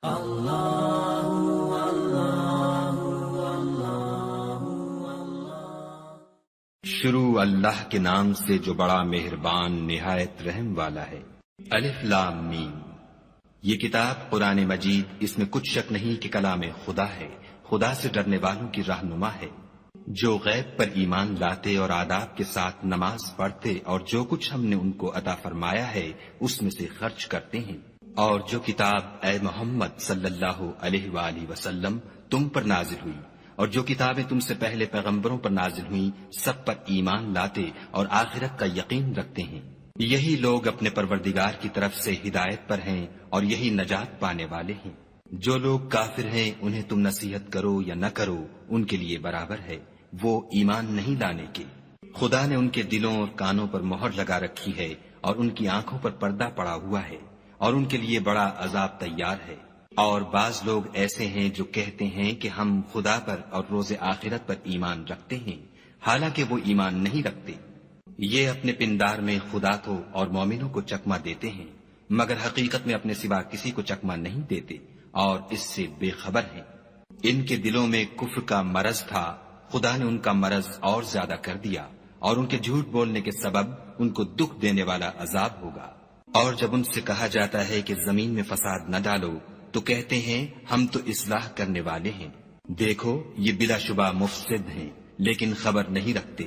شروع اللہ کے نام سے جو بڑا مہربان نہایت رحم والا ہے۔ الف لام میم۔ یہ کتاب قرآن مجید، اس میں کچھ شک نہیں کہ کلام خدا ہے، خدا سے ڈرنے والوں کی رہنما ہے، جو غیب پر ایمان لاتے اور آداب کے ساتھ نماز پڑھتے اور جو کچھ ہم نے ان کو عطا فرمایا ہے اس میں سے خرچ کرتے ہیں، اور جو کتاب اے محمد صلی اللہ علیہ وآلہ وسلم تم پر نازل ہوئی اور جو کتابیں تم سے پہلے پیغمبروں پر نازل ہوئیں سب پر ایمان لاتے اور آخرت کا یقین رکھتے ہیں، یہی لوگ اپنے پروردگار کی طرف سے ہدایت پر ہیں اور یہی نجات پانے والے ہیں۔ جو لوگ کافر ہیں انہیں تم نصیحت کرو یا نہ کرو ان کے لیے برابر ہے، وہ ایمان نہیں لانے کے۔ خدا نے ان کے دلوں اور کانوں پر مہر لگا رکھی ہے اور ان کی آنکھوں پر پردہ پڑا ہوا ہے اور ان کے لیے بڑا عذاب تیار ہے۔ اور بعض لوگ ایسے ہیں جو کہتے ہیں کہ ہم خدا پر اور روز آخرت پر ایمان رکھتے ہیں، حالانکہ وہ ایمان نہیں رکھتے۔ یہ اپنے پندار میں خدا کو اور مومنوں کو چکمہ دیتے ہیں، مگر حقیقت میں اپنے سوا کسی کو چکمہ نہیں دیتے اور اس سے بے خبر ہیں۔ ان کے دلوں میں کفر کا مرض تھا، خدا نے ان کا مرض اور زیادہ کر دیا اور ان کے جھوٹ بولنے کے سبب ان کو دکھ دینے والا عذاب ہوگا۔ اور جب ان سے کہا جاتا ہے کہ زمین میں فساد نہ ڈالو تو کہتے ہیں ہم تو اصلاح کرنے والے ہیں، دیکھو یہ بلا شبہ مفسد ہیں لیکن خبر نہیں رکھتے۔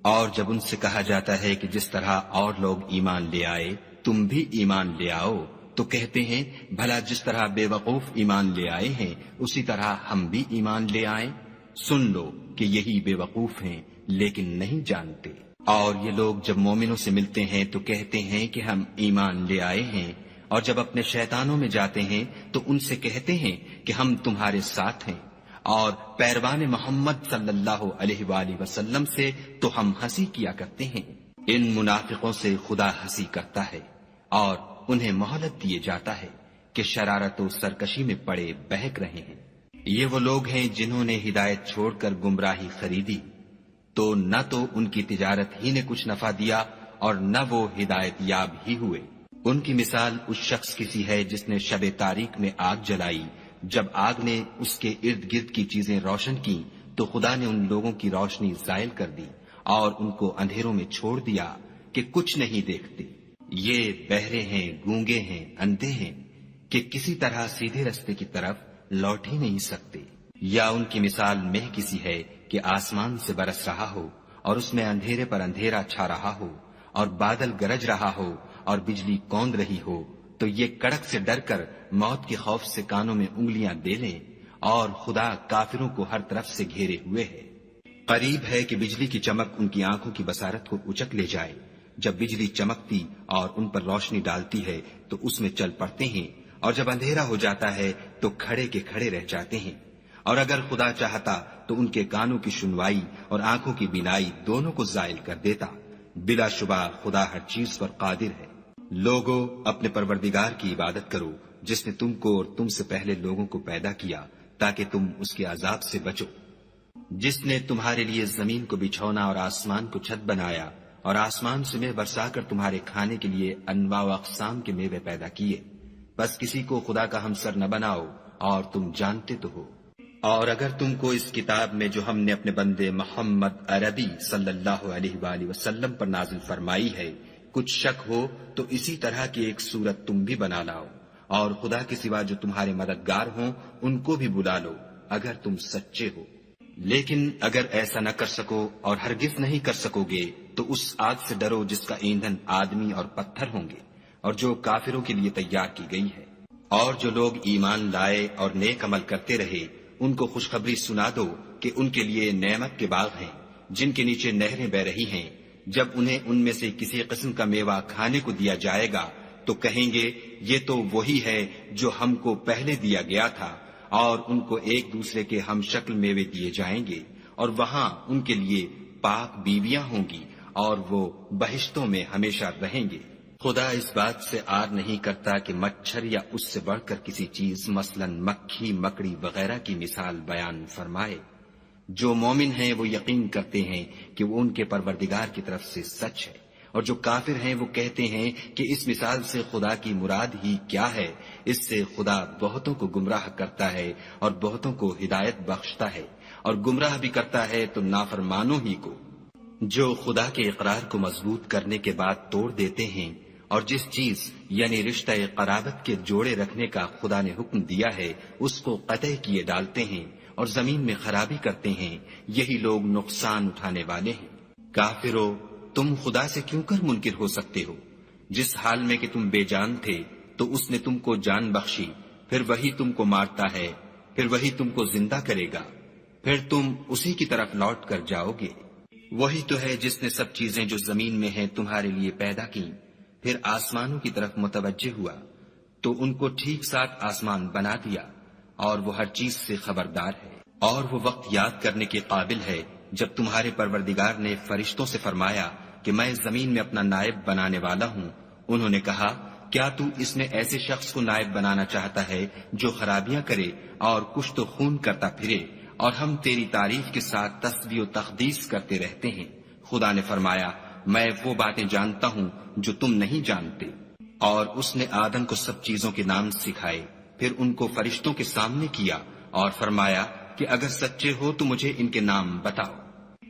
اور جب ان سے کہا جاتا ہے کہ جس طرح اور لوگ ایمان لے آئے تم بھی ایمان لے آؤ تو کہتے ہیں بھلا جس طرح بے وقوف ایمان لے آئے ہیں اسی طرح ہم بھی ایمان لے آئیں۔ سن لو کہ یہی بے وقوف ہیں لیکن نہیں جانتے۔ اور یہ لوگ جب مومنوں سے ملتے ہیں تو کہتے ہیں کہ ہم ایمان لے آئے ہیں، اور جب اپنے شیطانوں میں جاتے ہیں تو ان سے کہتے ہیں کہ ہم تمہارے ساتھ ہیں، اور پیروان محمد صلی اللہ علیہ وآلہ وسلم سے تو ہم ہنسی کیا کرتے ہیں۔ ان منافقوں سے خدا ہنسی کرتا ہے اور انہیں مہلت دیے جاتا ہے کہ شرارت و سرکشی میں پڑے بہک رہے ہیں۔ یہ وہ لوگ ہیں جنہوں نے ہدایت چھوڑ کر گمراہی خریدی، تو نہ تو ان کی تجارت ہی نے کچھ نفع دیا اور نہ وہ ہدایت یاب ہی ہوئے۔ ان کی مثال اس شخص کی سی ہے جس نے شب تاریک میں آگ جلائی، جب آگ نے اس کے ارد گرد کی چیزیں روشن کی تو خدا نے ان لوگوں کی روشنی زائل کر دی اور ان کو اندھیروں میں چھوڑ دیا کہ کچھ نہیں دیکھتے۔ یہ بہرے ہیں، گونگے ہیں، اندھے ہیں کہ کسی طرح سیدھے رستے کی طرف لوٹ ہی نہیں سکتے۔ یا ان کی مثال مہ کسی ہے کہ آسمان سے برس رہا ہو اور اس میں اندھیرے پر اندھیرا چھا رہا ہو اور بادل گرج رہا ہو اور بجلی کوند رہی ہو، تو یہ کڑک سے ڈر کر موت کے خوف سے کانوں میں انگلیاں دے لیں، اور خدا کافروں کو ہر طرف سے گھیرے ہوئے ہے۔ قریب ہے کہ بجلی کی چمک ان کی آنکھوں کی بصارت کو اچک لے جائے۔ جب بجلی چمکتی اور ان پر روشنی ڈالتی ہے تو اس میں چل پڑتے ہیں، اور جب اندھیرا ہو جاتا ہے تو کھڑے کے کھڑے رہ جاتے ہیں۔ اور اگر خدا چاہتا تو ان کے کانوں کی سنوائی اور آنکھوں کی بینائی دونوں کو زائل کر دیتا۔ بلا شبہ خدا ہر چیز پر قادر ہے۔ لوگو اپنے پروردگار کی عبادت کرو جس نے تم کو اور تم سے پہلے لوگوں کو پیدا کیا تاکہ تم اس کے عذاب سے بچو، جس نے تمہارے لیے زمین کو بچھونا اور آسمان کو چھت بنایا اور آسمان سے میوہ برسا کر تمہارے کھانے کے لیے انواع و اقسام کے میوے پیدا کیے، بس کسی کو خدا کا ہمسر نہ بناؤ اور تم جانتے تو ہو۔ اور اگر تم کو اس کتاب میں جو ہم نے اپنے بندے محمد عربی صلی اللہ علیہ وآلہ وسلم پر نازل فرمائی ہے کچھ شک ہو تو اسی طرح کی ایک صورت تم بھی بنا لاؤ، اور خدا کے سوا جو تمہارے مددگار ہوں ان کو بھی بلا لو اگر تم سچے ہو۔ لیکن اگر ایسا نہ کر سکو اور ہرگز نہیں کر سکو گے تو اس آگ سے ڈرو جس کا ایندھن آدمی اور پتھر ہوں گے اور جو کافروں کے لیے تیار کی گئی ہے۔ اور جو لوگ ایمان لائے اور نیک عمل کرتے رہے ان کو خوشخبری سنا دو کہ ان کے لیے نعمت کے باغ ہیں جن کے نیچے نہریں بہ رہی ہیں، جب انہیں ان میں سے کسی قسم کا میوہ کھانے کو دیا جائے گا تو کہیں گے یہ تو وہی ہے جو ہم کو پہلے دیا گیا تھا، اور ان کو ایک دوسرے کے ہم شکل میوے دیے جائیں گے، اور وہاں ان کے لیے پاک بیویاں ہوں گی اور وہ بہشتوں میں ہمیشہ رہیں گے۔ خدا اس بات سے آر نہیں کرتا کہ مچھر یا اس سے بڑھ کر کسی چیز مثلا مکھی، مکڑی وغیرہ کی مثال بیان فرمائے۔ جو مومن ہیں وہ یقین کرتے ہیں کہ وہ ان کے پروردگار کی طرف سے سچ ہے، اور جو کافر ہیں وہ کہتے ہیں کہ اس مثال سے خدا کی مراد ہی کیا ہے؟ اس سے خدا بہتوں کو گمراہ کرتا ہے اور بہتوں کو ہدایت بخشتا ہے، اور گمراہ بھی کرتا ہے تو نافرمانوں ہی کو، جو خدا کے اقرار کو مضبوط کرنے کے بعد توڑ دیتے ہیں، اور جس چیز یعنی رشتہ قرابت کے جوڑے رکھنے کا خدا نے حکم دیا ہے اس کو قطع کیے ڈالتے ہیں اور زمین میں خرابی کرتے ہیں، یہی لوگ نقصان اٹھانے والے ہیں۔ کافرو، تم خدا سے کیوں کر منکر ہو سکتے ہو؟ جس حال میں کہ تم بے جان تھے تو اس نے تم کو جان بخشی، پھر وہی تم کو مارتا ہے، پھر وہی تم کو زندہ کرے گا، پھر تم اسی کی طرف لوٹ کر جاؤ گے۔ وہی تو ہے جس نے سب چیزیں جو زمین میں ہیں تمہارے لیے پیدا کی، پھر آسمانوں کی طرف متوجہ ہوا تو ان کو ٹھیک ساتھ آسمان بنا دیا، اور وہ ہر چیز سے خبردار ہے۔ اور وہ وقت یاد کرنے کے قابل ہے جب تمہارے پروردگار نے فرشتوں سے فرمایا کہ میں زمین میں اپنا نائب بنانے والا ہوں۔ انہوں نے کہا، کیا تو اس میں ایسے شخص کو نائب بنانا چاہتا ہے جو خرابیاں کرے اور کشت و خون کرتا پھرے، اور ہم تیری تعریف کے ساتھ تسبیح و تقدیس کرتے رہتے ہیں؟ خدا نے فرمایا، میں وہ باتیں جانتا ہوں جو تم نہیں جانتے۔ اور اس نے آدم کو سب چیزوں کے نام سکھائے، پھر ان کو فرشتوں کے سامنے کیا اور فرمایا کہ اگر سچے ہو تو مجھے ان کے نام بتاؤ۔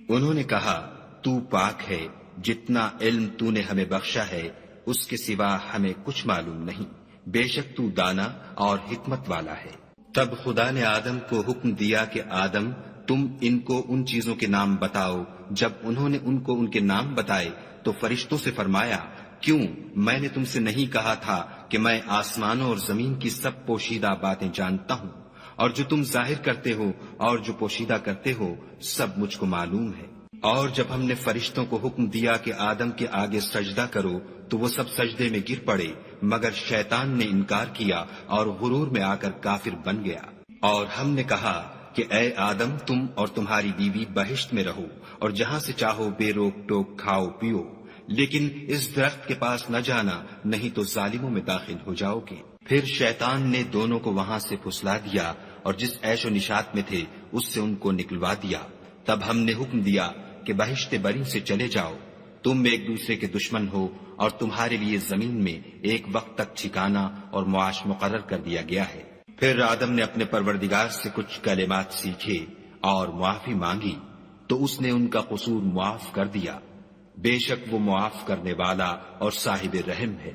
انہوں نے کہا، تو پاک ہے، جتنا علم تو نے ہمیں بخشا ہے اس کے سوا ہمیں کچھ معلوم نہیں، بے شک تو دانا اور حکمت والا ہے۔ تب خدا نے آدم کو حکم دیا کہ آدم، تم ان کو ان چیزوں کے نام بتاؤ۔ جب انہوں نے ان کو ان کے نام بتائے تو فرشتوں سے فرمایا، کیوں میں نے تم سے نہیں کہا تھا کہ میں آسمانوں اور زمین کی سب پوشیدہ باتیں جانتا ہوں، اور جو تم ظاہر کرتے ہو اور جو پوشیدہ کرتے ہو سب مجھ کو معلوم ہے۔ اور جب ہم نے فرشتوں کو حکم دیا کہ آدم کے آگے سجدہ کرو تو وہ سب سجدے میں گر پڑے، مگر شیطان نے انکار کیا اور غرور میں آ کر کافر بن گیا۔ اور ہم نے کہا کہ اے آدم، تم اور تمہاری بیوی بہشت میں رہو اور جہاں سے چاہو بے روک ٹوک کھاؤ پیو، لیکن اس درخت کے پاس نہ جانا، نہیں تو ظالموں میں داخل ہو جاؤ گے۔ پھر شیطان نے دونوں کو وہاں سے پھسلا دیا اور جس عیش و نشاط میں تھے اس سے ان کو نکلوا دیا۔ تب ہم نے حکم دیا کہ بہشت بری سے چلے جاؤ، تم ایک دوسرے کے دشمن ہو، اور تمہارے لیے زمین میں ایک وقت تک ٹھکانہ اور معاش مقرر کر دیا گیا ہے۔ پھر آدم نے اپنے پروردگار سے کچھ کلمات سیکھے اور معافی مانگی تو اس نے ان کا قصور معاف کر دیا، بے شک وہ معاف کرنے والا اور صاحب رحم ہے۔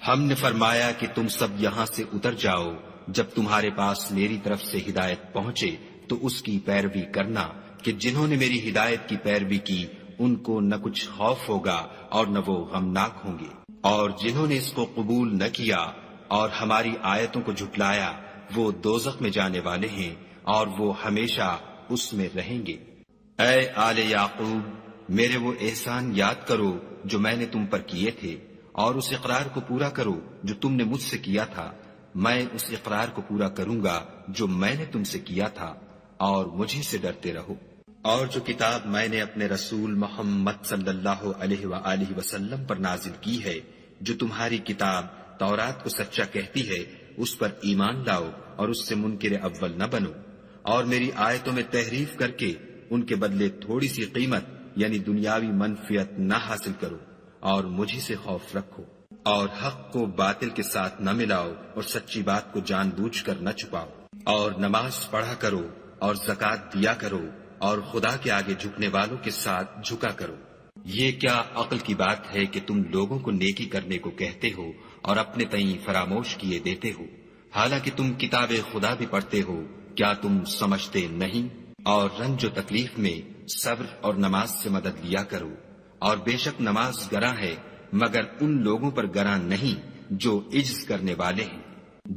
ہم نے فرمایا کہ تم سب یہاں سے اتر جاؤ، جب تمہارے پاس میری طرف سے ہدایت پہنچے تو اس کی پیروی کرنا، کہ جنہوں نے میری ہدایت کی پیروی کی ان کو نہ کچھ خوف ہوگا اور نہ وہ غمناک ہوں گے، اور جنہوں نے اس کو قبول نہ کیا اور ہماری آیتوں کو جھٹلایا وہ دوزخ میں جانے والے ہیں اور وہ ہمیشہ اس میں رہیں گے۔ اے آل یعقوب، میرے وہ احسان یاد کرو جو میں نے تم پر کیے تھے، اور اس اقرار کو پورا کرو جو تم نے مجھ سے کیا تھا۔ میں اس اقرار کو پورا کروں گا جو میں نے تم سے کیا تھا، اور مجھے سے ڈرتے رہو۔ اور جو کتاب میں نے اپنے رسول محمد صلی اللہ علیہ وآلہ وسلم پر نازل کی ہے، جو تمہاری کتاب تورات کو سچا کہتی ہے، اس پر ایمان لاؤ اور اس سے منکر اول نہ بنو، اور میری آیتوں میں تحریف کر کے ان کے بدلے تھوڑی سی قیمت یعنی دنیاوی منفعت نہ حاصل کرو، اور مجھے سے خوف رکھو، اور حق کو باطل کے ساتھ نہ ملاؤ اور سچی بات کو جان بوجھ کر نہ چھپاؤ، اور نماز پڑھا کرو اور زکوٰۃ دیا کرو، اور خدا کے آگے جھکنے والوں کے ساتھ جھکا کرو۔ یہ کیا عقل کی بات ہے کہ تم لوگوں کو نیکی کرنے کو کہتے ہو اور اپنے تئیں فراموش کیے دیتے ہو، حالانکہ تم کتاب خدا بھی پڑھتے ہو؟ کیا تم سمجھتے نہیں؟ اور رنج و تکلیف میں صبر اور نماز سے مدد لیا کرو، اور بے شک نماز گراں ہے، مگر ان لوگوں پر گراں نہیں جو عجز کرنے والے ہیں،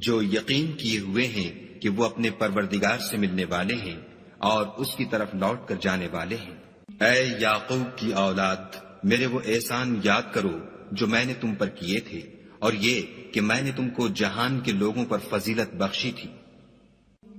جو یقین کیے ہوئے ہیں کہ وہ اپنے پروردگار سے ملنے والے ہیں اور اس کی طرف لوٹ کر جانے والے ہیں۔ اے یعقوب کی اولاد، میرے وہ احسان یاد کرو جو میں نے تم پر کیے تھے، اور یہ کہ میں نے تم کو جہان کے لوگوں پر فضیلت بخشی تھی۔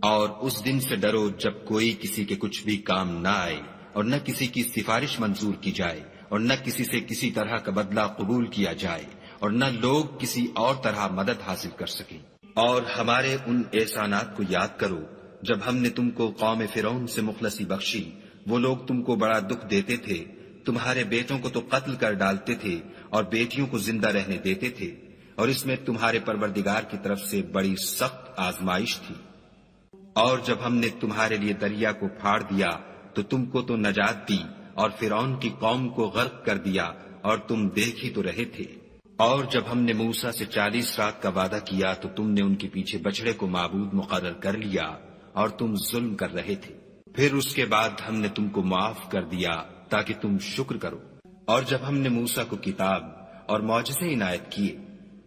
اور اس دن سے ڈرو جب کوئی کسی کے کچھ بھی کام نہ آئے، اور نہ کسی کی سفارش منظور کی جائے، اور نہ کسی سے کسی طرح کا بدلہ قبول کیا جائے، اور نہ لوگ کسی اور طرح مدد حاصل کر سکیں۔ اور ہمارے ان احسانات کو یاد کرو جب ہم نے تم کو قوم فرعون سے مخلصی بخشی، وہ لوگ تم کو بڑا دکھ دیتے تھے، تمہارے بیٹوں کو تو قتل کر ڈالتے تھے اور بیٹیوں کو زندہ رہنے دیتے تھے، اور اس میں تمہارے پروردگار کی طرف سے بڑی سخت آزمائش تھی۔ اور جب ہم نے تمہارے لیے دریا کو پھاڑ دیا تو تم کو تو نجات دی، اور فرعون کی قوم کو غرق کر دیا، اور تم دیکھ ہی تو رہے تھے۔ اور جب ہم نے موسیٰ سے 40 رات کا وعدہ کیا تو تم نے ان کے پیچھے بچڑے کو معبود مقرر کر لیا، اور تم ظلم کر رہے تھے۔ پھر اس کے بعد ہم نے تم کو معاف کر دیا تاکہ تم شکر کرو۔ اور جب ہم نے موسیٰ کو کتاب اور معجزے عنایت کیے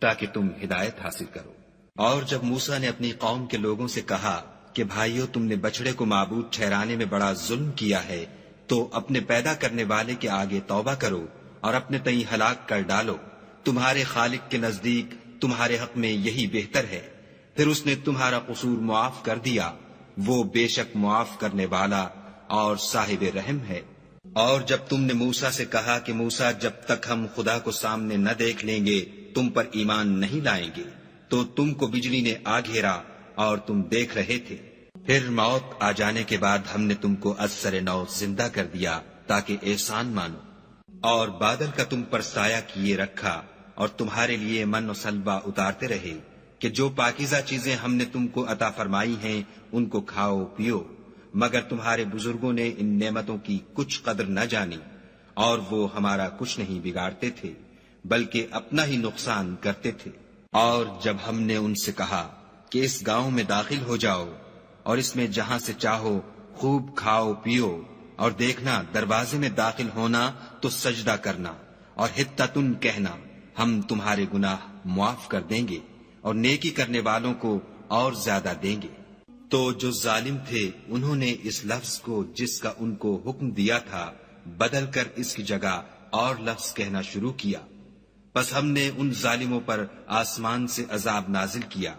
تاکہ تم ہدایت حاصل کرو۔ اور جب موسیٰ نے اپنی قوم کے لوگوں سے کہا کہ بھائیو، تم نے بچڑے کو معبود ٹھہرانے میں بڑا ظلم کیا ہے، تو اپنے پیدا کرنے والے کے آگے توبہ کرو اور اپنے تئیں ہلاک کر ڈالو، تمہارے خالق کے نزدیک تمہارے حق میں یہی بہتر ہے۔ پھر اس نے تمہارا قصور معاف کر دیا، وہ بے شک معاف کرنے والا اور صاحب رحم ہے۔ اور جب تم نے موسیٰ سے کہا کہ موسیٰ، جب تک ہم خدا کو سامنے نہ دیکھ لیں گے تم پر ایمان نہیں لائیں گے، تو تم کو بجلی نے آ گھیرا اور تم دیکھ رہے تھے۔ پھر موت آ جانے کے بعد ہم نے تم کو از سر نو زندہ کر دیا تاکہ احسان مانو، اور بادل کا تم پر سایہ کیے رکھا، اور تمہارے لیے من و سلوہ اتارتے رہے کہ جو پاکیزہ چیزیں ہم نے تم کو عطا فرمائی ہیں ان کو کھاؤ پیو، مگر تمہارے بزرگوں نے ان نعمتوں کی کچھ قدر نہ جانی، اور وہ ہمارا کچھ نہیں بگاڑتے تھے بلکہ اپنا ہی نقصان کرتے تھے۔ اور جب ہم نے ان سے کہا کہ اس گاؤں میں داخل ہو جاؤ اور اس میں جہاں سے چاہو خوب کھاؤ پیو، اور دیکھنا دروازے میں داخل ہونا تو سجدہ کرنا اور حطتن کہنا، ہم تمہارے گناہ معاف کر دیں گے اور نیکی کرنے والوں کو اور زیادہ دیں گے۔ تو جو ظالم تھے انہوں نے اس لفظ کو جس کا ان کو حکم دیا تھا بدل کر اس کی جگہ اور لفظ کہنا شروع کیا، پس ہم نے ان ظالموں پر آسمان سے عذاب نازل کیا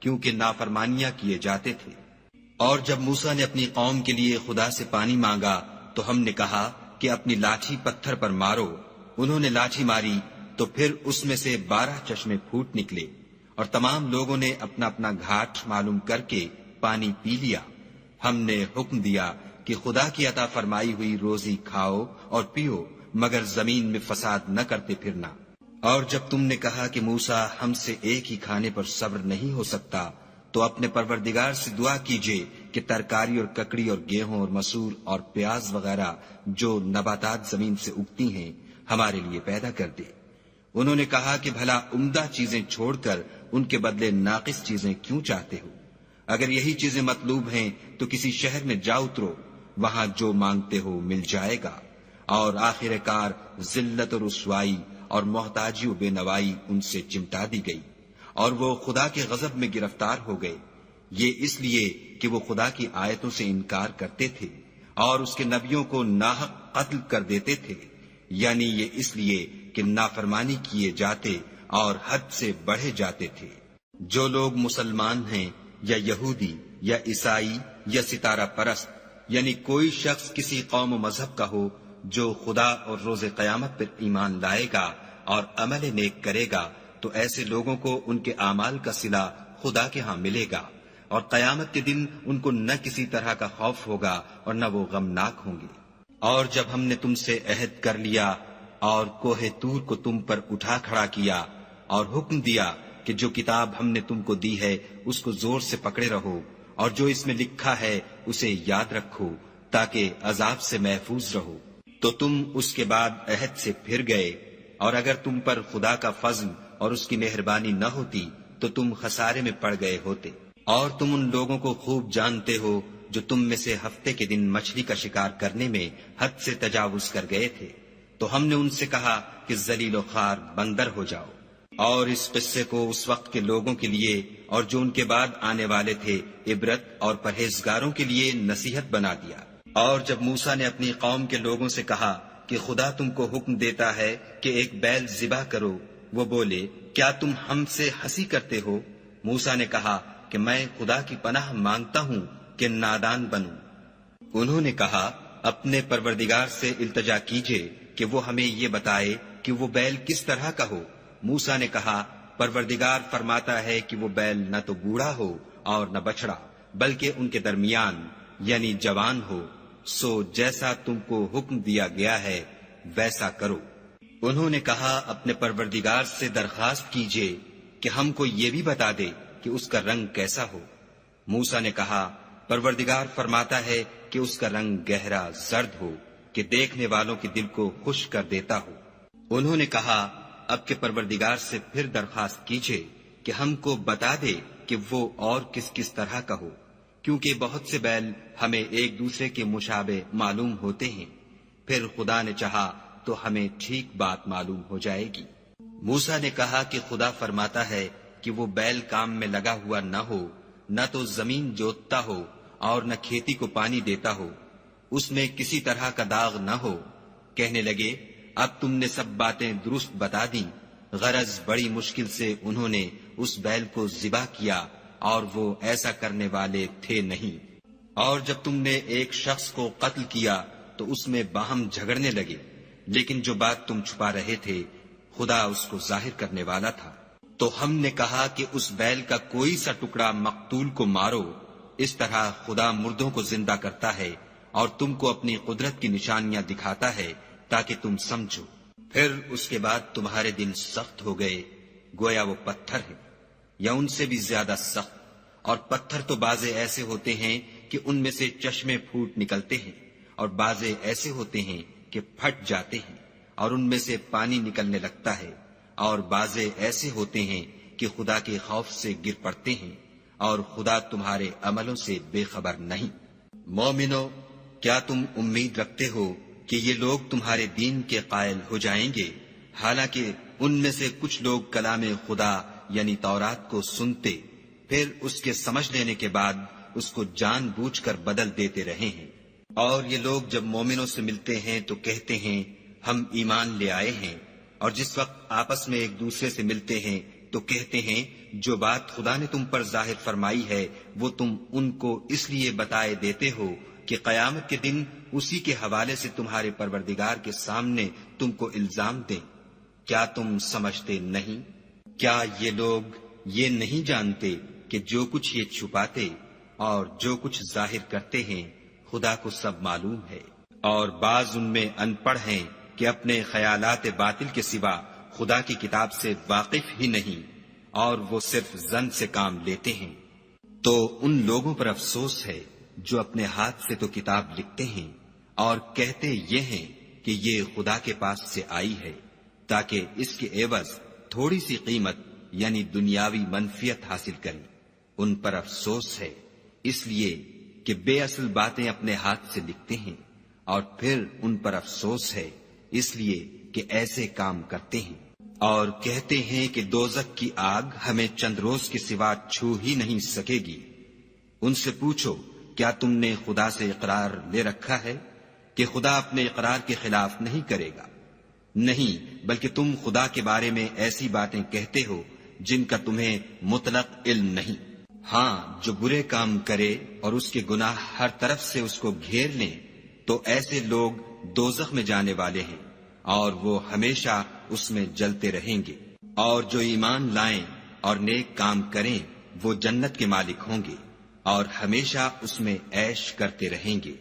کیونکہ نافرمانیاں کیے جاتے تھے۔ اور جب موسیٰ نے اپنی قوم کے لیے خدا سے پانی مانگا تو ہم نے کہا کہ اپنی لاٹھی پتھر پر مارو۔ انہوں نے لاٹھی ماری تو پھر اس میں سے 12 چشمے پھوٹ نکلے، اور تمام لوگوں نے اپنا اپنا گھاٹ معلوم کر کے پانی پی لیا۔ ہم نے حکم دیا کہ خدا کی عطا فرمائی ہوئی روزی کھاؤ اور پیو، مگر زمین میں فساد نہ کرتے پھرنا۔ اور جب تم نے کہا کہ موسیٰ، ہم سے ایک ہی کھانے پر صبر نہیں ہو سکتا، تو اپنے پروردگار سے دعا کیجئے کہ ترکاری اور ککڑی اور گیہوں اور مسور اور پیاز وغیرہ جو نباتات زمین سے اگتی ہیں ہمارے لیے پیدا کر دے۔ انہوں نے کہا کہ بھلا عمدہ چیزیں چھوڑ کر ان کے بدلے ناقص چیزیں کیوں چاہتے ہو؟ اگر یہی چیزیں مطلوب ہیں تو کسی شہر میں جا اترو، وہاں جو مانگتے ہو مل جائے گا۔ اور آخر کار ذلت اور رسوائی اور محتاجی و بے نوائی ان سے چمٹا دی گئی، اور وہ خدا کے غضب میں گرفتار ہو گئے، یہ اس لیے کہ وہ خدا کی آیتوں سے انکار کرتے تھے اور اس کے نبیوں کو ناحق قتل کر دیتے تھے، یعنی یہ اس لیے کہ نافرمانی کیے جاتے اور حد سے بڑھے جاتے تھے۔ جو لوگ مسلمان ہیں یا یہودی یا عیسائی یا ستارہ پرست، یعنی کوئی شخص کسی قوم و مذہب کا ہو، جو خدا اور روز قیامت پر ایمان لائے گا اور عمل نیک کرے گا، تو ایسے لوگوں کو ان کے اعمال کا صلہ خدا کے ہاں ملے گا، اور قیامت کے دن ان کو نہ کسی طرح کا خوف ہوگا اور نہ وہ غمناک ہوں گے۔ اور جب ہم نے تم سے عہد کر لیا اور کوہ طور کو تم پر اٹھا کھڑا کیا اور حکم دیا کہ جو کتاب ہم نے تم کو دی ہے اس کو زور سے پکڑے رہو، اور جو اس میں لکھا ہے اسے یاد رکھو تاکہ عذاب سے محفوظ رہو، تو تم اس کے بعد عہد سے پھر گئے، اور اگر تم پر خدا کا فضل اور اس کی مہربانی نہ ہوتی تو تم خسارے میں پڑ گئے ہوتے۔ اور تم ان لوگوں کو خوب جانتے ہو جو تم میں سے ہفتے کے دن مچھلی کا شکار کرنے میں حد سے تجاوز کر گئے تھے، تو ہم نے ان سے کہا کہ ذلیل و خوار بندر ہو جاؤ، اور اس قصے کو اس وقت کے لوگوں کے لیے اور جو ان کے بعد آنے والے تھے عبرت اور پرہیزگاروں کے لیے نصیحت بنا دیا۔ اور جب موسیٰ نے اپنی قوم کے لوگوں سے کہا کہ خدا تم کو حکم دیتا ہے کہ ایک بیل ذبح کرو، وہ بولے، کیا تم ہم سے ہنسی کرتے ہو؟ موسیٰ نے کہا کہ میں خدا کی پناہ مانگتا ہوں کہ نادان بنوں۔ انہوں نے کہا، اپنے پروردگار سے التجا کیجئے کہ وہ ہمیں یہ بتائے کہ وہ بیل کس طرح کا ہو۔ موسیٰ نے کہا، پروردگار فرماتا ہے کہ وہ بیل نہ تو بوڑھا ہو اور نہ بچڑا، بلکہ ان کے درمیان یعنی جوان ہو، سو جیسا تم کو حکم دیا گیا ہے ویسا کرو۔ انہوں نے کہا اپنے پروردگار سے درخواست کیجئے کہ ہم کو یہ بھی بتا دے کہ اس کا رنگ کیسا ہو۔ موسیٰ نے کہا پروردگار فرماتا ہے کہ اس کا رنگ گہرا زرد ہو کہ دیکھنے والوں کے دل کو خوش کر دیتا ہو۔ انہوں نے کہا اب کے پروردگار سے پھر درخواست کیجئے کہ ہم کو بتا دے کہ وہ اور کس کس طرح کا ہو، کیونکہ بہت سے بیل ہمیں ایک دوسرے کے مشابہ معلوم ہوتے ہیں، پھر خدا نے چاہا تو ہمیں ٹھیک بات معلوم ہو جائے گی۔ موسیٰ نے کہا کہ خدا فرماتا ہے کہ وہ بیل کام میں لگا ہوا نہ ہو، نہ تو زمین جوتتا ہو اور نہ کھیتی کو پانی دیتا ہو، اس میں کسی طرح کا داغ نہ ہو۔ کہنے لگے اب تم نے سب باتیں درست بتا دیں۔ غرض بڑی مشکل سے انہوں نے اس بیل کو ذبح کیا اور وہ ایسا کرنے والے تھے نہیں۔ اور جب تم نے ایک شخص کو قتل کیا تو اس میں باہم جھگڑنے لگے، لیکن جو بات تم چھپا رہے تھے خدا اس کو ظاہر کرنے والا تھا۔ تو ہم نے کہا کہ اس بیل کا کوئی سا ٹکڑا مقتول کو مارو، اس طرح خدا مردوں کو زندہ کرتا ہے اور تم کو اپنی قدرت کی نشانیاں دکھاتا ہے تاکہ تم سمجھو۔ پھر اس کے بعد تمہارے دل سخت ہو گئے گویا وہ پتھر ہے یا ان سے بھی زیادہ سخت، اور پتھر تو بازے ایسے ہوتے ہیں کہ ان میں سے چشمے پھوٹ نکلتے ہیں، اور بازے ایسے ہوتے ہیں کہ پھٹ جاتے ہیں اور ان میں سے پانی نکلنے لگتا ہے، اور بازے ایسے ہوتے ہیں کہ خدا کے خوف سے گر پڑتے ہیں، اور خدا تمہارے عملوں سے بے خبر نہیں۔ مومنو، کیا تم امید رکھتے ہو کہ یہ لوگ تمہارے دین کے قائل ہو جائیں گے، حالانکہ ان میں سے کچھ لوگ کلام خدا یعنی تورات کو سنتے پھر اس کے سمجھ لینے کے بعد اس کو جان بوجھ کر بدل دیتے رہے ہیں۔ اور یہ لوگ جب مومنوں سے ملتے ہیں تو کہتے ہیں ہم ایمان لے آئے ہیں، اور جس وقت آپس میں ایک دوسرے سے ملتے ہیں تو کہتے ہیں جو بات خدا نے تم پر ظاہر فرمائی ہے وہ تم ان کو اس لیے بتائے دیتے ہو کہ قیامت کے دن اسی کے حوالے سے تمہارے پروردگار کے سامنے تم کو الزام دیں۔ کیا تم سمجھتے نہیں؟ کیا یہ لوگ یہ نہیں جانتے کہ جو کچھ یہ چھپاتے اور جو کچھ ظاہر کرتے ہیں خدا کو سب معلوم ہے؟ اور بعض ان میں ان پڑھ ہیں کہ اپنے خیالات باطل کے سوا خدا کی کتاب سے واقف ہی نہیں، اور وہ صرف ظن سے کام لیتے ہیں۔ تو ان لوگوں پر افسوس ہے جو اپنے ہاتھ سے تو کتاب لکھتے ہیں اور کہتے یہ ہیں کہ یہ خدا کے پاس سے آئی ہے تاکہ اس کے عوض تھوڑی سی قیمت یعنی دنیاوی منفیت حاصل کریں۔ ان پر افسوس ہے اس لیے کہ بے اصل باتیں اپنے ہاتھ سے لکھتے ہیں، اور پھر ان پر افسوس ہے اس لیے کہ ایسے کام کرتے ہیں۔ اور کہتے ہیں کہ دوزخ کی آگ ہمیں چند روز کے سوا چھو ہی نہیں سکے گی۔ ان سے پوچھو کیا تم نے خدا سے اقرار لے رکھا ہے کہ خدا اپنے اقرار کے خلاف نہیں کرے گا؟ نہیں، بلکہ تم خدا کے بارے میں ایسی باتیں کہتے ہو جن کا تمہیں مطلق علم نہیں۔ ہاں، جو برے کام کرے اور اس کے گناہ ہر طرف سے اس کو گھیر لیں تو ایسے لوگ دوزخ میں جانے والے ہیں اور وہ ہمیشہ اس میں جلتے رہیں گے۔ اور جو ایمان لائیں اور نیک کام کریں وہ جنت کے مالک ہوں گے اور ہمیشہ اس میں عیش کرتے رہیں گے۔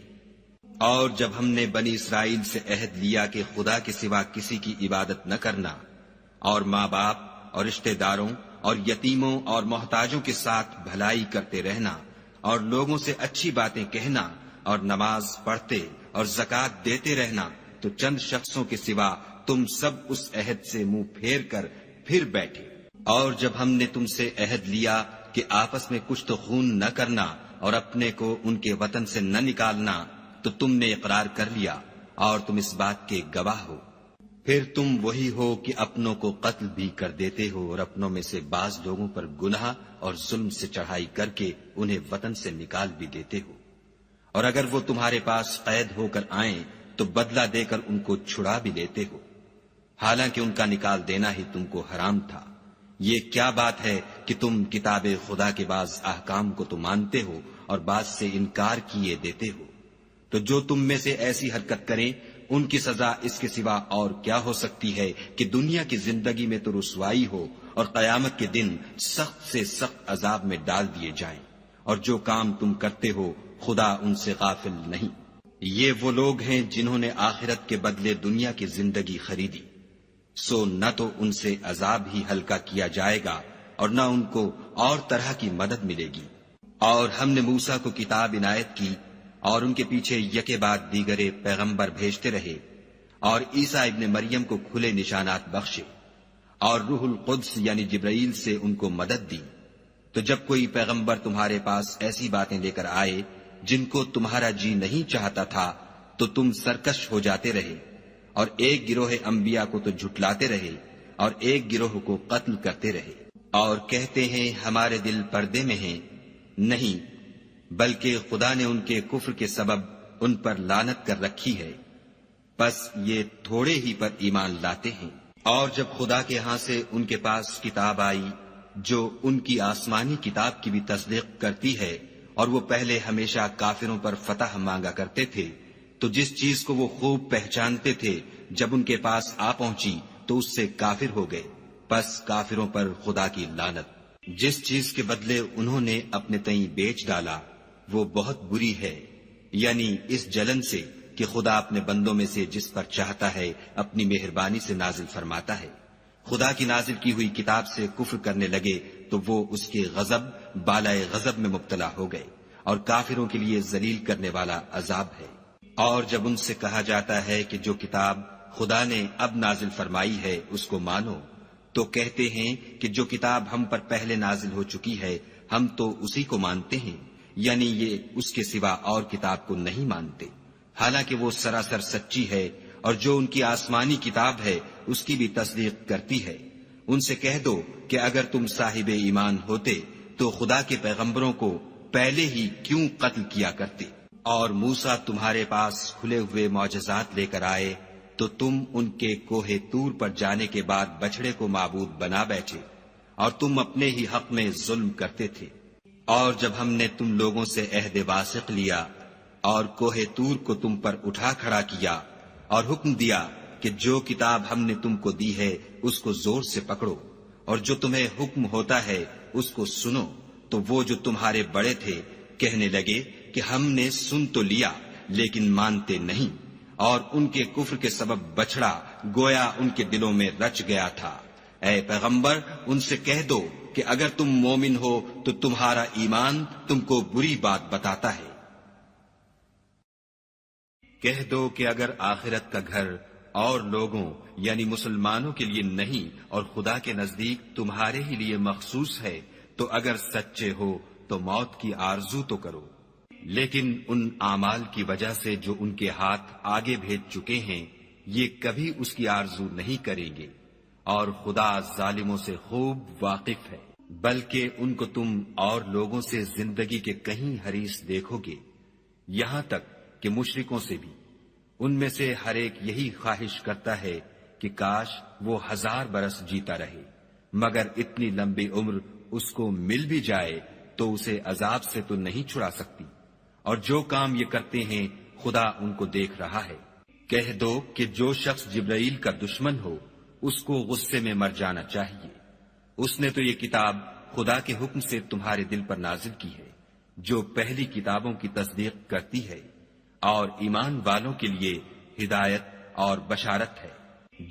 اور جب ہم نے بنی اسرائیل سے عہد لیا کہ خدا کے سوا کسی کی عبادت نہ کرنا، اور ماں باپ اور رشتہ داروں اور یتیموں اور محتاجوں کے ساتھ بھلائی کرتے رہنا، اور لوگوں سے اچھی باتیں کہنا، اور نماز پڑھتے اور زکوٰۃ دیتے رہنا، تو چند شخصوں کے سوا تم سب اس عہد سے منہ پھیر کر پھر بیٹھے۔ اور جب ہم نے تم سے عہد لیا کہ آپس میں کچھ تو خون نہ کرنا اور اپنے کو ان کے وطن سے نہ نکالنا، تو تم نے اقرار کر لیا اور تم اس بات کے گواہ ہو۔ پھر تم وہی ہو کہ اپنوں کو قتل بھی کر دیتے ہو اور اپنوں میں سے بعض لوگوں پر گناہ اور ظلم سے چڑھائی کر کے انہیں وطن سے نکال بھی دیتے ہو، اور اگر وہ تمہارے پاس قید ہو کر آئیں تو بدلہ دے کر ان کو چھڑا بھی لیتے ہو، حالانکہ ان کا نکال دینا ہی تم کو حرام تھا۔ یہ کیا بات ہے کہ تم کتاب خدا کے بعض احکام کو تو مانتے ہو اور بعض سے انکار کیے دیتے ہو؟ تو جو تم میں سے ایسی حرکت کریں ان کی سزا اس کے سوا اور کیا ہو سکتی ہے کہ دنیا کی زندگی میں تو رسوائی ہو اور قیامت کے دن سخت سے سخت عذاب میں ڈال دیے جائیں۔ اور جو کام تم کرتے ہو خدا ان سے غافل نہیں۔ یہ وہ لوگ ہیں جنہوں نے آخرت کے بدلے دنیا کی زندگی خریدی، سو نہ تو ان سے عذاب ہی ہلکا کیا جائے گا اور نہ ان کو اور طرح کی مدد ملے گی۔ اور ہم نے موسیٰ کو کتاب عنایت کی اور ان کے پیچھے یکے بعد دیگرے پیغمبر بھیجتے رہے، اور عیسیٰ ابن مریم کو کھلے نشانات بخشے، اور روح القدس یعنی جبرائیل سے ان کو مدد دی۔ تو جب کوئی پیغمبر تمہارے پاس ایسی باتیں لے کر آئے جن کو تمہارا جی نہیں چاہتا تھا تو تم سرکش ہو جاتے رہے، اور ایک گروہ انبیاء کو تو جھٹلاتے رہے اور ایک گروہ کو قتل کرتے رہے، اور کہتے ہیں ہمارے دل پردے میں ہیں، نہیں بلکہ خدا نے ان کے کفر کے سبب ان پر لعنت کر رکھی ہے، پس یہ تھوڑے ہی پر ایمان لاتے ہیں۔ اور جب خدا کے ہاں سے ان کے پاس کتاب آئی جو ان کی آسمانی کتاب کی بھی تصدیق کرتی ہے، اور وہ پہلے ہمیشہ کافروں پر فتح مانگا کرتے تھے، تو جس چیز کو وہ خوب پہچانتے تھے جب ان کے پاس آ پہنچی تو اس سے کافر ہو گئے، پس کافروں پر خدا کی لعنت۔ جس چیز کے بدلے انہوں نے اپنے تئیں بیچ ڈالا وہ بہت بری ہے، یعنی اس جلن سے کہ خدا اپنے بندوں میں سے جس پر چاہتا ہے اپنی مہربانی سے نازل فرماتا ہے۔ خدا کی نازل کی ہوئی کتاب سے کفر کرنے لگے تو وہ اس کے غضب بالائے غضب میں مبتلا ہو گئے، اور کافروں کے لیے ذلیل کرنے والا عذاب ہے۔ اور جب ان سے کہا جاتا ہے کہ جو کتاب خدا نے اب نازل فرمائی ہے اس کو مانو، تو کہتے ہیں کہ جو کتاب ہم پر پہلے نازل ہو چکی ہے ہم تو اسی کو مانتے ہیں، یعنی یہ اس کے سوا اور کتاب کو نہیں مانتے، حالانکہ وہ سراسر سچی ہے، اور جو ان کی آسمانی کتاب ہے اس کی بھی تصدیق کرتی ہے۔ ان سے کہہ دو کہ اگر تم صاحب ایمان ہوتے تو خدا کے پیغمبروں کو پہلے ہی کیوں قتل کیا کرتے؟ اور موسیٰ تمہارے پاس کھلے ہوئے معجزات لے کر آئے تو تم ان کے کوہ طور پر جانے کے بعد بچڑے کو معبود بنا بیٹھے، اور تم اپنے ہی حق میں ظلم کرتے تھے۔ اور جب ہم نے تم لوگوں سے عہد واثق لیا اور کوہ طور کو تم پر اٹھا کھڑا کیا اور حکم دیا کہ جو کتاب ہم نے تم کو دی ہے اس کو زور سے پکڑو، اور جو تمہیں حکم ہوتا ہے اس کو سنو، تو وہ جو تمہارے بڑے تھے کہنے لگے کہ ہم نے سن تو لیا لیکن مانتے نہیں، اور ان کے کفر کے سبب بچڑا گویا ان کے دلوں میں رچ گیا تھا۔ اے پیغمبر ان سے کہہ دو کہ اگر تم مومن ہو تو تمہارا ایمان تم کو بری بات بتاتا ہے۔ کہہ دو کہ اگر آخرت کا گھر اور لوگوں یعنی مسلمانوں کے لیے نہیں اور خدا کے نزدیک تمہارے ہی لیے مخصوص ہے تو اگر سچے ہو تو موت کی آرزو تو کرو، لیکن ان اعمال کی وجہ سے جو ان کے ہاتھ آگے بھیج چکے ہیں یہ کبھی اس کی آرزو نہیں کریں گے، اور خدا ظالموں سے خوب واقف ہے۔ بلکہ ان کو تم اور لوگوں سے زندگی کے کہیں حریص دیکھو گے، یہاں تک کہ مشرکوں سے بھی۔ ان میں سے ہر ایک یہی خواہش کرتا ہے کہ کاش وہ 1000 برس جیتا رہے، مگر اتنی لمبی عمر اس کو مل بھی جائے تو اسے عذاب سے تو نہیں چھڑا سکتی، اور جو کام یہ کرتے ہیں خدا ان کو دیکھ رہا ہے۔ کہہ دو کہ جو شخص جبرائیل کا دشمن ہو اس کو غصے میں مر جانا چاہیے، اس نے تو یہ کتاب خدا کے حکم سے تمہارے دل پر نازل کی ہے جو پہلی کتابوں کی تصدیق کرتی ہے، اور ایمان والوں کے لیے ہدایت اور بشارت ہے۔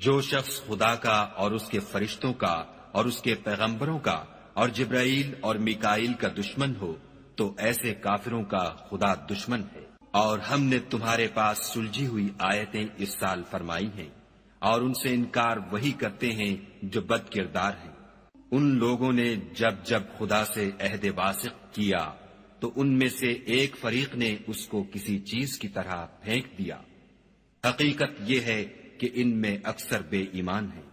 جو شخص خدا کا اور اس کے فرشتوں کا اور اس کے پیغمبروں کا اور جبرائیل اور میکائیل کا دشمن ہو تو ایسے کافروں کا خدا دشمن ہے۔ اور ہم نے تمہارے پاس سلجھی ہوئی آیتیں ارسال فرمائی ہیں، اور ان سے انکار وہی کرتے ہیں جو بد کردار ہیں۔ ان لوگوں نے جب جب خدا سے عہد واثق کیا تو ان میں سے ایک فریق نے اس کو کسی چیز کی طرح پھینک دیا۔ حقیقت یہ ہے کہ ان میں اکثر بے ایمان ہیں۔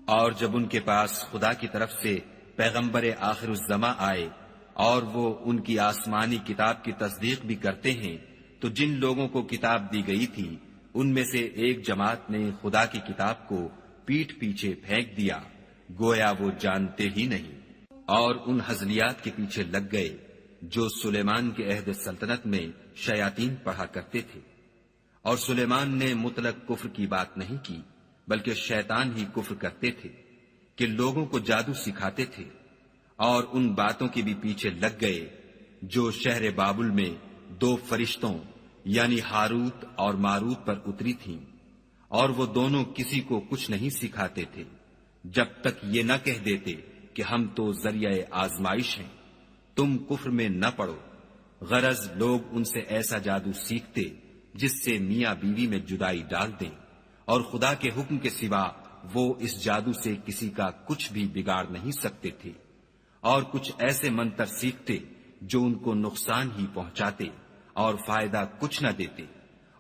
اور جب ان کے پاس خدا کی طرف سے پیغمبر آخر الزماں آئے اور وہ ان کی آسمانی کتاب کی تصدیق بھی کرتے ہیں تو جن لوگوں کو کتاب دی گئی تھی ان میں سے ایک جماعت نے خدا کی کتاب کو پیٹھ پیچھے پھینک دیا گویا وہ جانتے ہی نہیں، اور ان ہزلیات کے پیچھے لگ گئے جو سلیمان کے عہد سلطنت میں شیاطین پڑھا کرتے تھے۔ اور سلیمان نے مطلق کفر کی بات نہیں کی بلکہ شیطان ہی کفر کرتے تھے کہ لوگوں کو جادو سکھاتے تھے، اور ان باتوں کے بھی پیچھے لگ گئے جو شہر بابل میں 2 فرشتوں یعنی ہاروت اور ماروت پر اتری تھیں، اور وہ دونوں کسی کو کچھ نہیں سکھاتے تھے جب تک یہ نہ کہہ دیتے کہ ہم تو ذریعہ آزمائش ہیں، تم کفر میں نہ پڑو۔ غرض لوگ ان سے ایسا جادو سیکھتے جس سے میاں بیوی میں جدائی ڈال دیں، اور خدا کے حکم کے سوا وہ اس جادو سے کسی کا کچھ بھی بگاڑ نہیں سکتے تھے، اور کچھ ایسے منتر سیکھتے جو ان کو نقصان ہی پہنچاتے اور فائدہ کچھ نہ دیتے،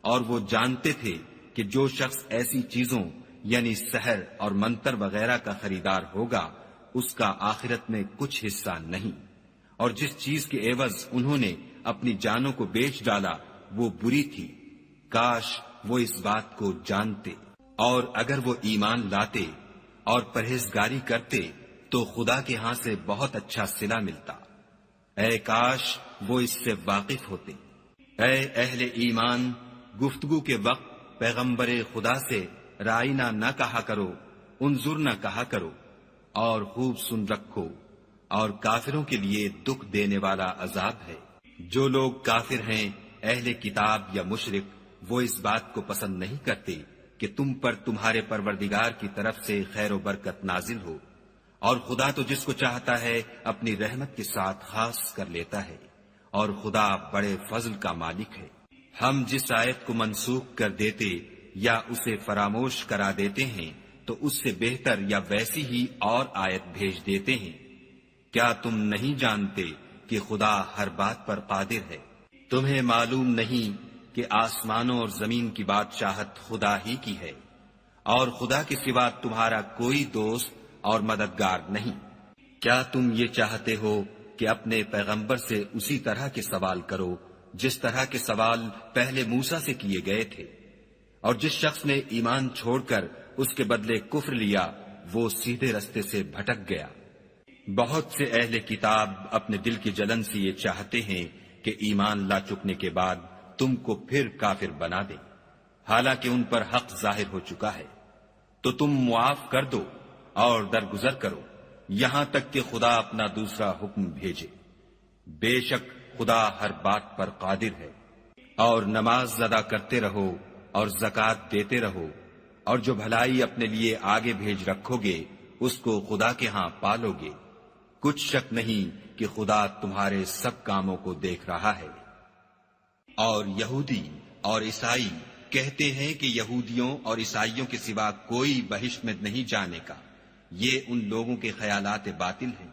اور وہ جانتے تھے کہ جو شخص ایسی چیزوں یعنی سحر اور منتر وغیرہ کا خریدار ہوگا اس کا آخرت میں کچھ حصہ نہیں، اور جس چیز کے عوض انہوں نے اپنی جانوں کو بیچ ڈالا وہ بری تھی، کاش وہ اس بات کو جانتے، اور اگر وہ ایمان لاتے اور پرہیزگاری کرتے تو خدا کے ہاں سے بہت اچھا صلہ ملتا، اے کاش وہ اس سے واقف ہوتے۔ اے اہل ایمان، گفتگو کے وقت پیغمبر خدا سے رائنا نہ کہا کرو، انظر نہ کہا کرو، اور خوب سن رکھو، اور کافروں کے لیے دکھ دینے والا عذاب ہے۔ جو لوگ کافر ہیں، اہل کتاب یا مشرک، وہ اس بات کو پسند نہیں کرتے کہ تم پر تمہارے پروردگار کی طرف سے خیر و برکت نازل ہو، اور خدا تو جس کو چاہتا ہے اپنی رحمت کے ساتھ خاص کر لیتا ہے، اور خدا بڑے فضل کا مالک ہے۔ ہم جس آیت کو منسوخ کر دیتے یا اسے فراموش کرا دیتے ہیں تو اس سے بہتر یا ویسی ہی اور آیت بھیج دیتے ہیں۔ کیا تم نہیں جانتے کہ خدا ہر بات پر قادر ہے؟ تمہیں معلوم نہیں کہ آسمانوں اور زمین کی بادشاہت خدا ہی کی ہے، اور خدا کے سوا تمہارا کوئی دوست اور مددگار نہیں۔ کیا تم یہ چاہتے ہو کہ اپنے پیغمبر سے اسی طرح کے سوال کرو جس طرح کے سوال پہلے موسیٰ سے کیے گئے تھے؟ اور جس شخص نے ایمان چھوڑ کر اس کے بدلے کفر لیا وہ سیدھے رستے سے بھٹک گیا۔ بہت سے اہل کتاب اپنے دل کی جلن سے یہ چاہتے ہیں کہ ایمان لا چکنے کے بعد تم کو پھر کافر بنا دیں، حالانکہ ان پر حق ظاہر ہو چکا ہے، تو تم معاف کر دو اور درگزر کرو یہاں تک کہ خدا اپنا دوسرا حکم بھیجے۔ بے شک خدا ہر بات پر قادر ہے۔ اور نماز ادا کرتے رہو اور زکوٰۃ دیتے رہو، اور جو بھلائی اپنے لیے آگے بھیج رکھو گے اس کو خدا کے ہاں پالو گے، کچھ شک نہیں کہ خدا تمہارے سب کاموں کو دیکھ رہا ہے۔ اور یہودی اور عیسائی کہتے ہیں کہ یہودیوں اور عیسائیوں کے سوا کوئی بہشت میں نہیں جانے کا، یہ ان لوگوں کے خیالات باطل ہیں۔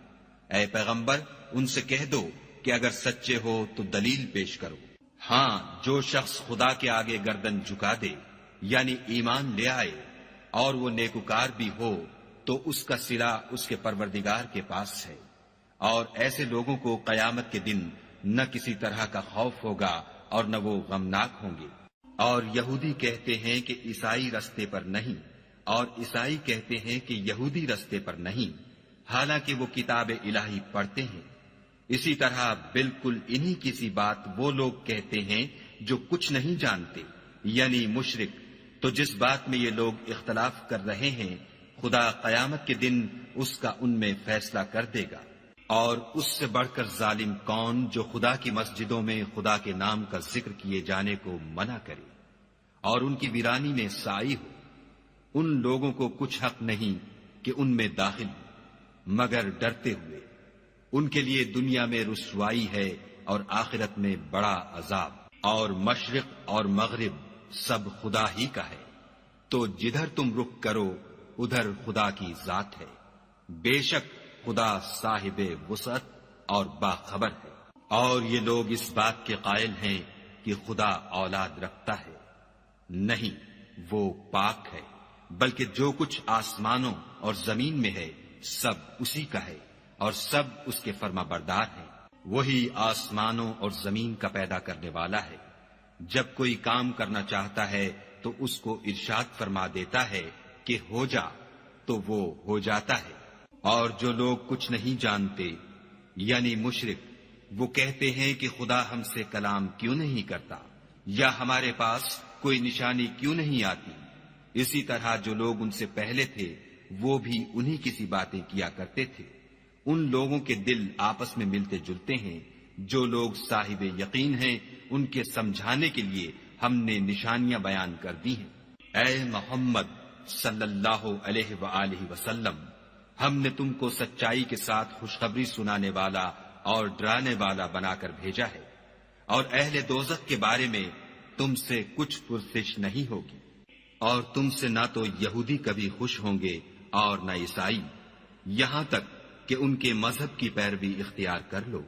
اے پیغمبر ان سے کہہ دو کہ اگر سچے ہو تو دلیل پیش کرو۔ ہاں، جو شخص خدا کے آگے گردن جھکا دے یعنی ایمان لے آئے اور وہ نیکوکار بھی ہو تو اس کا صلہ اس کے پروردگار کے پاس ہے، اور ایسے لوگوں کو قیامت کے دن نہ کسی طرح کا خوف ہوگا اور نہ وہ غمناک ہوں گے۔ اور یہودی کہتے ہیں کہ عیسائی رستے پر نہیں، اور عیسائی کہتے ہیں کہ یہودی رستے پر نہیں، حالانکہ وہ کتاب الہی پڑھتے ہیں۔ اسی طرح بالکل انہی کی سی بات وہ لوگ کہتے ہیں جو کچھ نہیں جانتے، یعنی مشرک۔ تو جس بات میں یہ لوگ اختلاف کر رہے ہیں خدا قیامت کے دن اس کا ان میں فیصلہ کر دے گا۔ اور اس سے بڑھ کر ظالم کون جو خدا کی مسجدوں میں خدا کے نام کا ذکر کیے جانے کو منع کرے اور ان کی ویرانی میں سائی ہو۔ ان لوگوں کو کچھ حق نہیں کہ ان میں داخل ہو مگر ڈرتے ہوئے۔ ان کے لیے دنیا میں رسوائی ہے اور آخرت میں بڑا عذاب۔ اور مشرق اور مغرب سب خدا ہی کا ہے، تو جدھر تم رخ کرو ادھر خدا کی ذات ہے۔ بے شک خدا صاحب وسعت اور باخبر ہے۔ اور یہ لوگ اس بات کے قائل ہیں کہ خدا اولاد رکھتا ہے، نہیں، وہ پاک ہے، بلکہ جو کچھ آسمانوں اور زمین میں ہے سب اسی کا ہے، اور سب اس کے فرما بردار ہیں۔ وہی آسمانوں اور زمین کا پیدا کرنے والا ہے، جب کوئی کام کرنا چاہتا ہے تو اس کو ارشاد فرما دیتا ہے کہ ہو جا، تو وہ ہو جاتا ہے۔ اور جو لوگ کچھ نہیں جانتے یعنی مشرک، وہ کہتے ہیں کہ خدا ہم سے کلام کیوں نہیں کرتا، یا ہمارے پاس کوئی نشانی کیوں نہیں آتی۔ اسی طرح جو لوگ ان سے پہلے تھے وہ بھی انہی کی سی باتیں کیا کرتے تھے۔ ان لوگوں کے دل آپس میں ملتے جلتے ہیں جو لوگ صاحب یقین ہیں ان کے سمجھانے کے لیے ہم نے نشانیاں بیان کر دی ہیں۔ اے محمد صلی اللہ علیہ وآلہ وسلم، ہم نے تم کو سچائی کے ساتھ خوشخبری سنانے والا اور ڈرانے والا بنا کر بھیجا ہے، اور اہل دوزخ کے بارے میں تم سے کچھ پرسش نہیں ہوگی، اور تم سے نہ تو یہودی کبھی خوش ہوں گے اور نہ عیسائی، یہاں تک کہ ان کے مذہب کی پیروی اختیار کر لو۔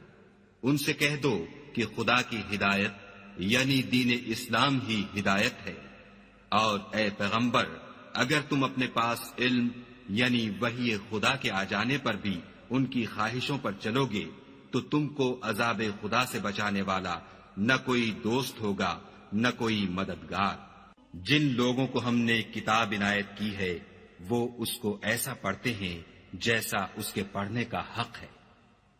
ان سے کہہ دو کہ خدا کی ہدایت یعنی دین اسلام ہی ہدایت ہے، اور اے پیغمبر اگر تم اپنے پاس علم یعنی وحی خدا کے آ جانے پر بھی ان کی خواہشوں پر چلو گے تو تم کو عذاب خدا سے بچانے والا نہ کوئی دوست ہوگا نہ کوئی مددگار۔ جن لوگوں کو ہم نے کتاب عنایت کی ہے وہ اس کو ایسا پڑھتے ہیں جیسا اس کے پڑھنے کا حق ہے،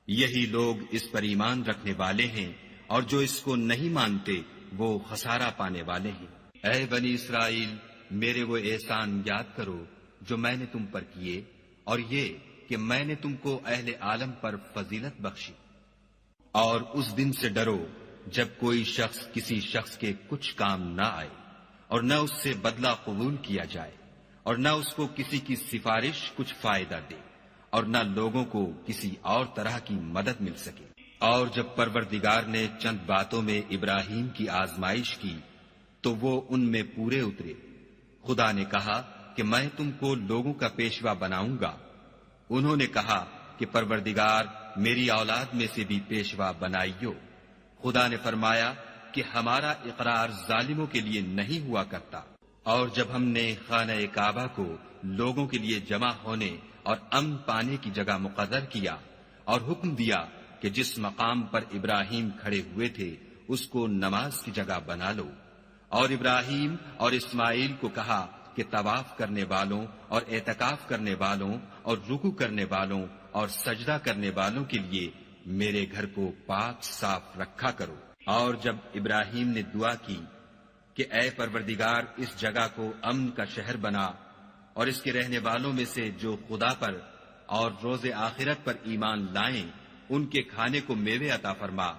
یہی لوگ اس پر ایمان رکھنے والے ہیں، اور جو اس کو نہیں مانتے وہ خسارہ پانے والے ہیں۔ اے بنی اسرائیل، میرے وہ احسان یاد کرو جو میں نے تم پر کیے، اور یہ کہ میں نے تم کو اہل عالم پر فضیلت بخشی۔ اور اس دن سے ڈرو جب کوئی شخص کسی شخص کے کچھ کام نہ آئے، اور نہ اس سے بدلہ قبول کیا جائے، اور نہ اس کو کسی کی سفارش کچھ فائدہ دے، اور نہ لوگوں کو کسی اور طرح کی مدد مل سکے۔ اور جب پروردگار نے چند باتوں میں ابراہیم کی آزمائش کی تو وہ ان میں پورے اترے۔ خدا نے کہا کہ میں تم کو لوگوں کا پیشوا بناؤں گا۔ انہوں نے کہا کہ پروردگار میری اولاد میں سے بھی پیشوا بنائیو۔ خدا نے فرمایا کہ ہمارا اقرار ظالموں کے لیے نہیں ہوا کرتا۔ اور جب ہم نے خانہ کعبہ کو لوگوں کے لیے جمع ہونے اور امن پانے کی جگہ مقرر کیا اور حکم دیا کہ جس مقام پر ابراہیم کھڑے ہوئے تھے اس کو نماز کی جگہ بنا لو، اور ابراہیم اور اسماعیل کو کہا کہ طواف کرنے والوں اور اعتکاف کرنے والوں اور رکوع کرنے والوں اور سجدہ کرنے والوں کے لیے میرے گھر کو پاک صاف رکھا کرو۔ اور جب ابراہیم نے دعا کی کہ اے پروردگار اس جگہ کو امن کا شہر بنا، اور اس کے رہنے والوں میں سے جو خدا پر اور روز آخرت پر ایمان لائیں ان کے کھانے کو میوے عطا فرما،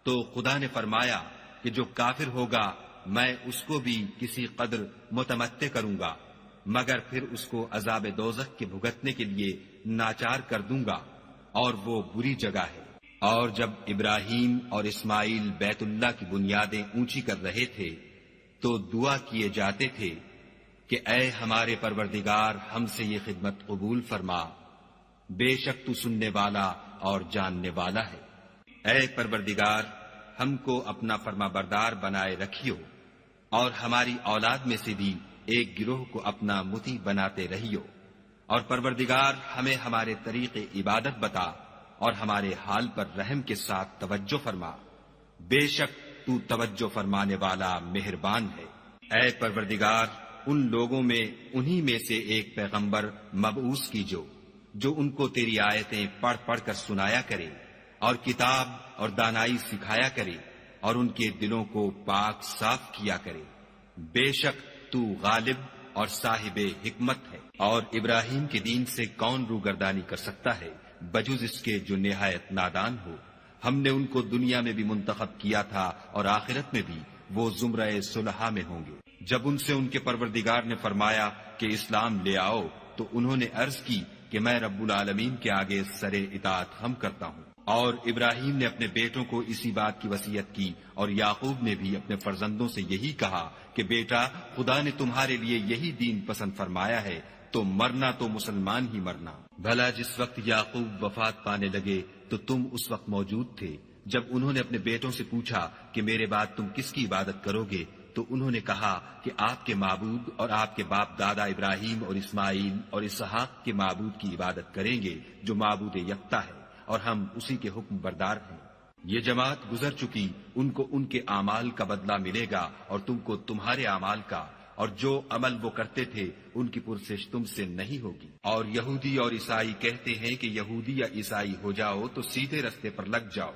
تو خدا نے فرمایا کہ جو کافر ہوگا میں اس کو بھی کسی قدر متمتع کروں گا، مگر پھر اس کو عذاب دوزخ کے بھگتنے کے لیے ناچار کر دوں گا، اور وہ بری جگہ ہے۔ اور جب ابراہیم اور اسماعیل بیت اللہ کی بنیادیں اونچی کر رہے تھے تو دعا کیے جاتے تھے کہ اے ہمارے پروردگار ہم سے یہ خدمت قبول فرما، بے شک تو سننے والا اور جاننے والا ہے۔ اے پروردگار ہم کو اپنا فرما بردار بنائے رکھیو، اور ہماری اولاد میں سے بھی ایک گروہ کو اپنا مطیع بناتے رہیو، اور پروردگار ہمیں ہمارے طریق عبادت بتا اور ہمارے حال پر رحم کے ساتھ توجہ فرما، بے شک تو توجہ فرمانے والا مہربان ہے۔ اے پروردگار ان لوگوں میں انہی میں سے ایک پیغمبر مبعوث کیجو جو ان کو تیری آیتیں پڑھ پڑھ کر سنایا کرے اور کتاب اور دانائی سکھایا کرے اور ان کے دلوں کو پاک صاف کیا کرے، بے شک تو غالب اور صاحب حکمت ہے۔ اور ابراہیم کے دین سے کون روگردانی کر سکتا ہے بجز اس کے جو نہایت نادان ہو۔ ہم نے ان کو دنیا میں بھی منتخب کیا تھا اور آخرت میں بھی وہ زمرہ صلحاء میں ہوں گے۔ جب ان سے ان کے پروردگار نے فرمایا کہ اسلام لے آؤ تو انہوں نے عرض کی کہ میں رب العالمین کے آگے سر اطاعت خم کرتا ہوں۔ اور ابراہیم نے اپنے بیٹوں کو اسی بات کی وصیت کی، اور یعقوب نے بھی اپنے فرزندوں سے یہی کہا کہ بیٹا خدا نے تمہارے لیے یہی دین پسند فرمایا ہے تو مرنا تو مسلمان ہی مرنا۔ بھلا جس وقت یعقوب وفات پانے لگے تو تم اس وقت موجود تھے جب انہوں نے اپنے بیٹوں سے پوچھا کہ میرے بعد تم کس کی عبادت کرو گے، تو انہوں نے کہا کہ آپ کے معبود اور آپ کے باپ دادا ابراہیم اور اسماعیل اور اسحاق کے معبود کی عبادت کریں گے جو معبود یکتا ہے، اور ہم اسی کے حکم بردار ہیں۔ یہ جماعت گزر چکی، ان کو ان کے اعمال کا بدلہ ملے گا اور تم کو تمہارے اعمال کا، اور جو عمل وہ کرتے تھے ان کی پرسش تم سے نہیں ہوگی۔ اور یہودی اور عیسائی کہتے ہیں کہ یہودی یا عیسائی ہو جاؤ تو سیدھے رستے پر لگ جاؤ۔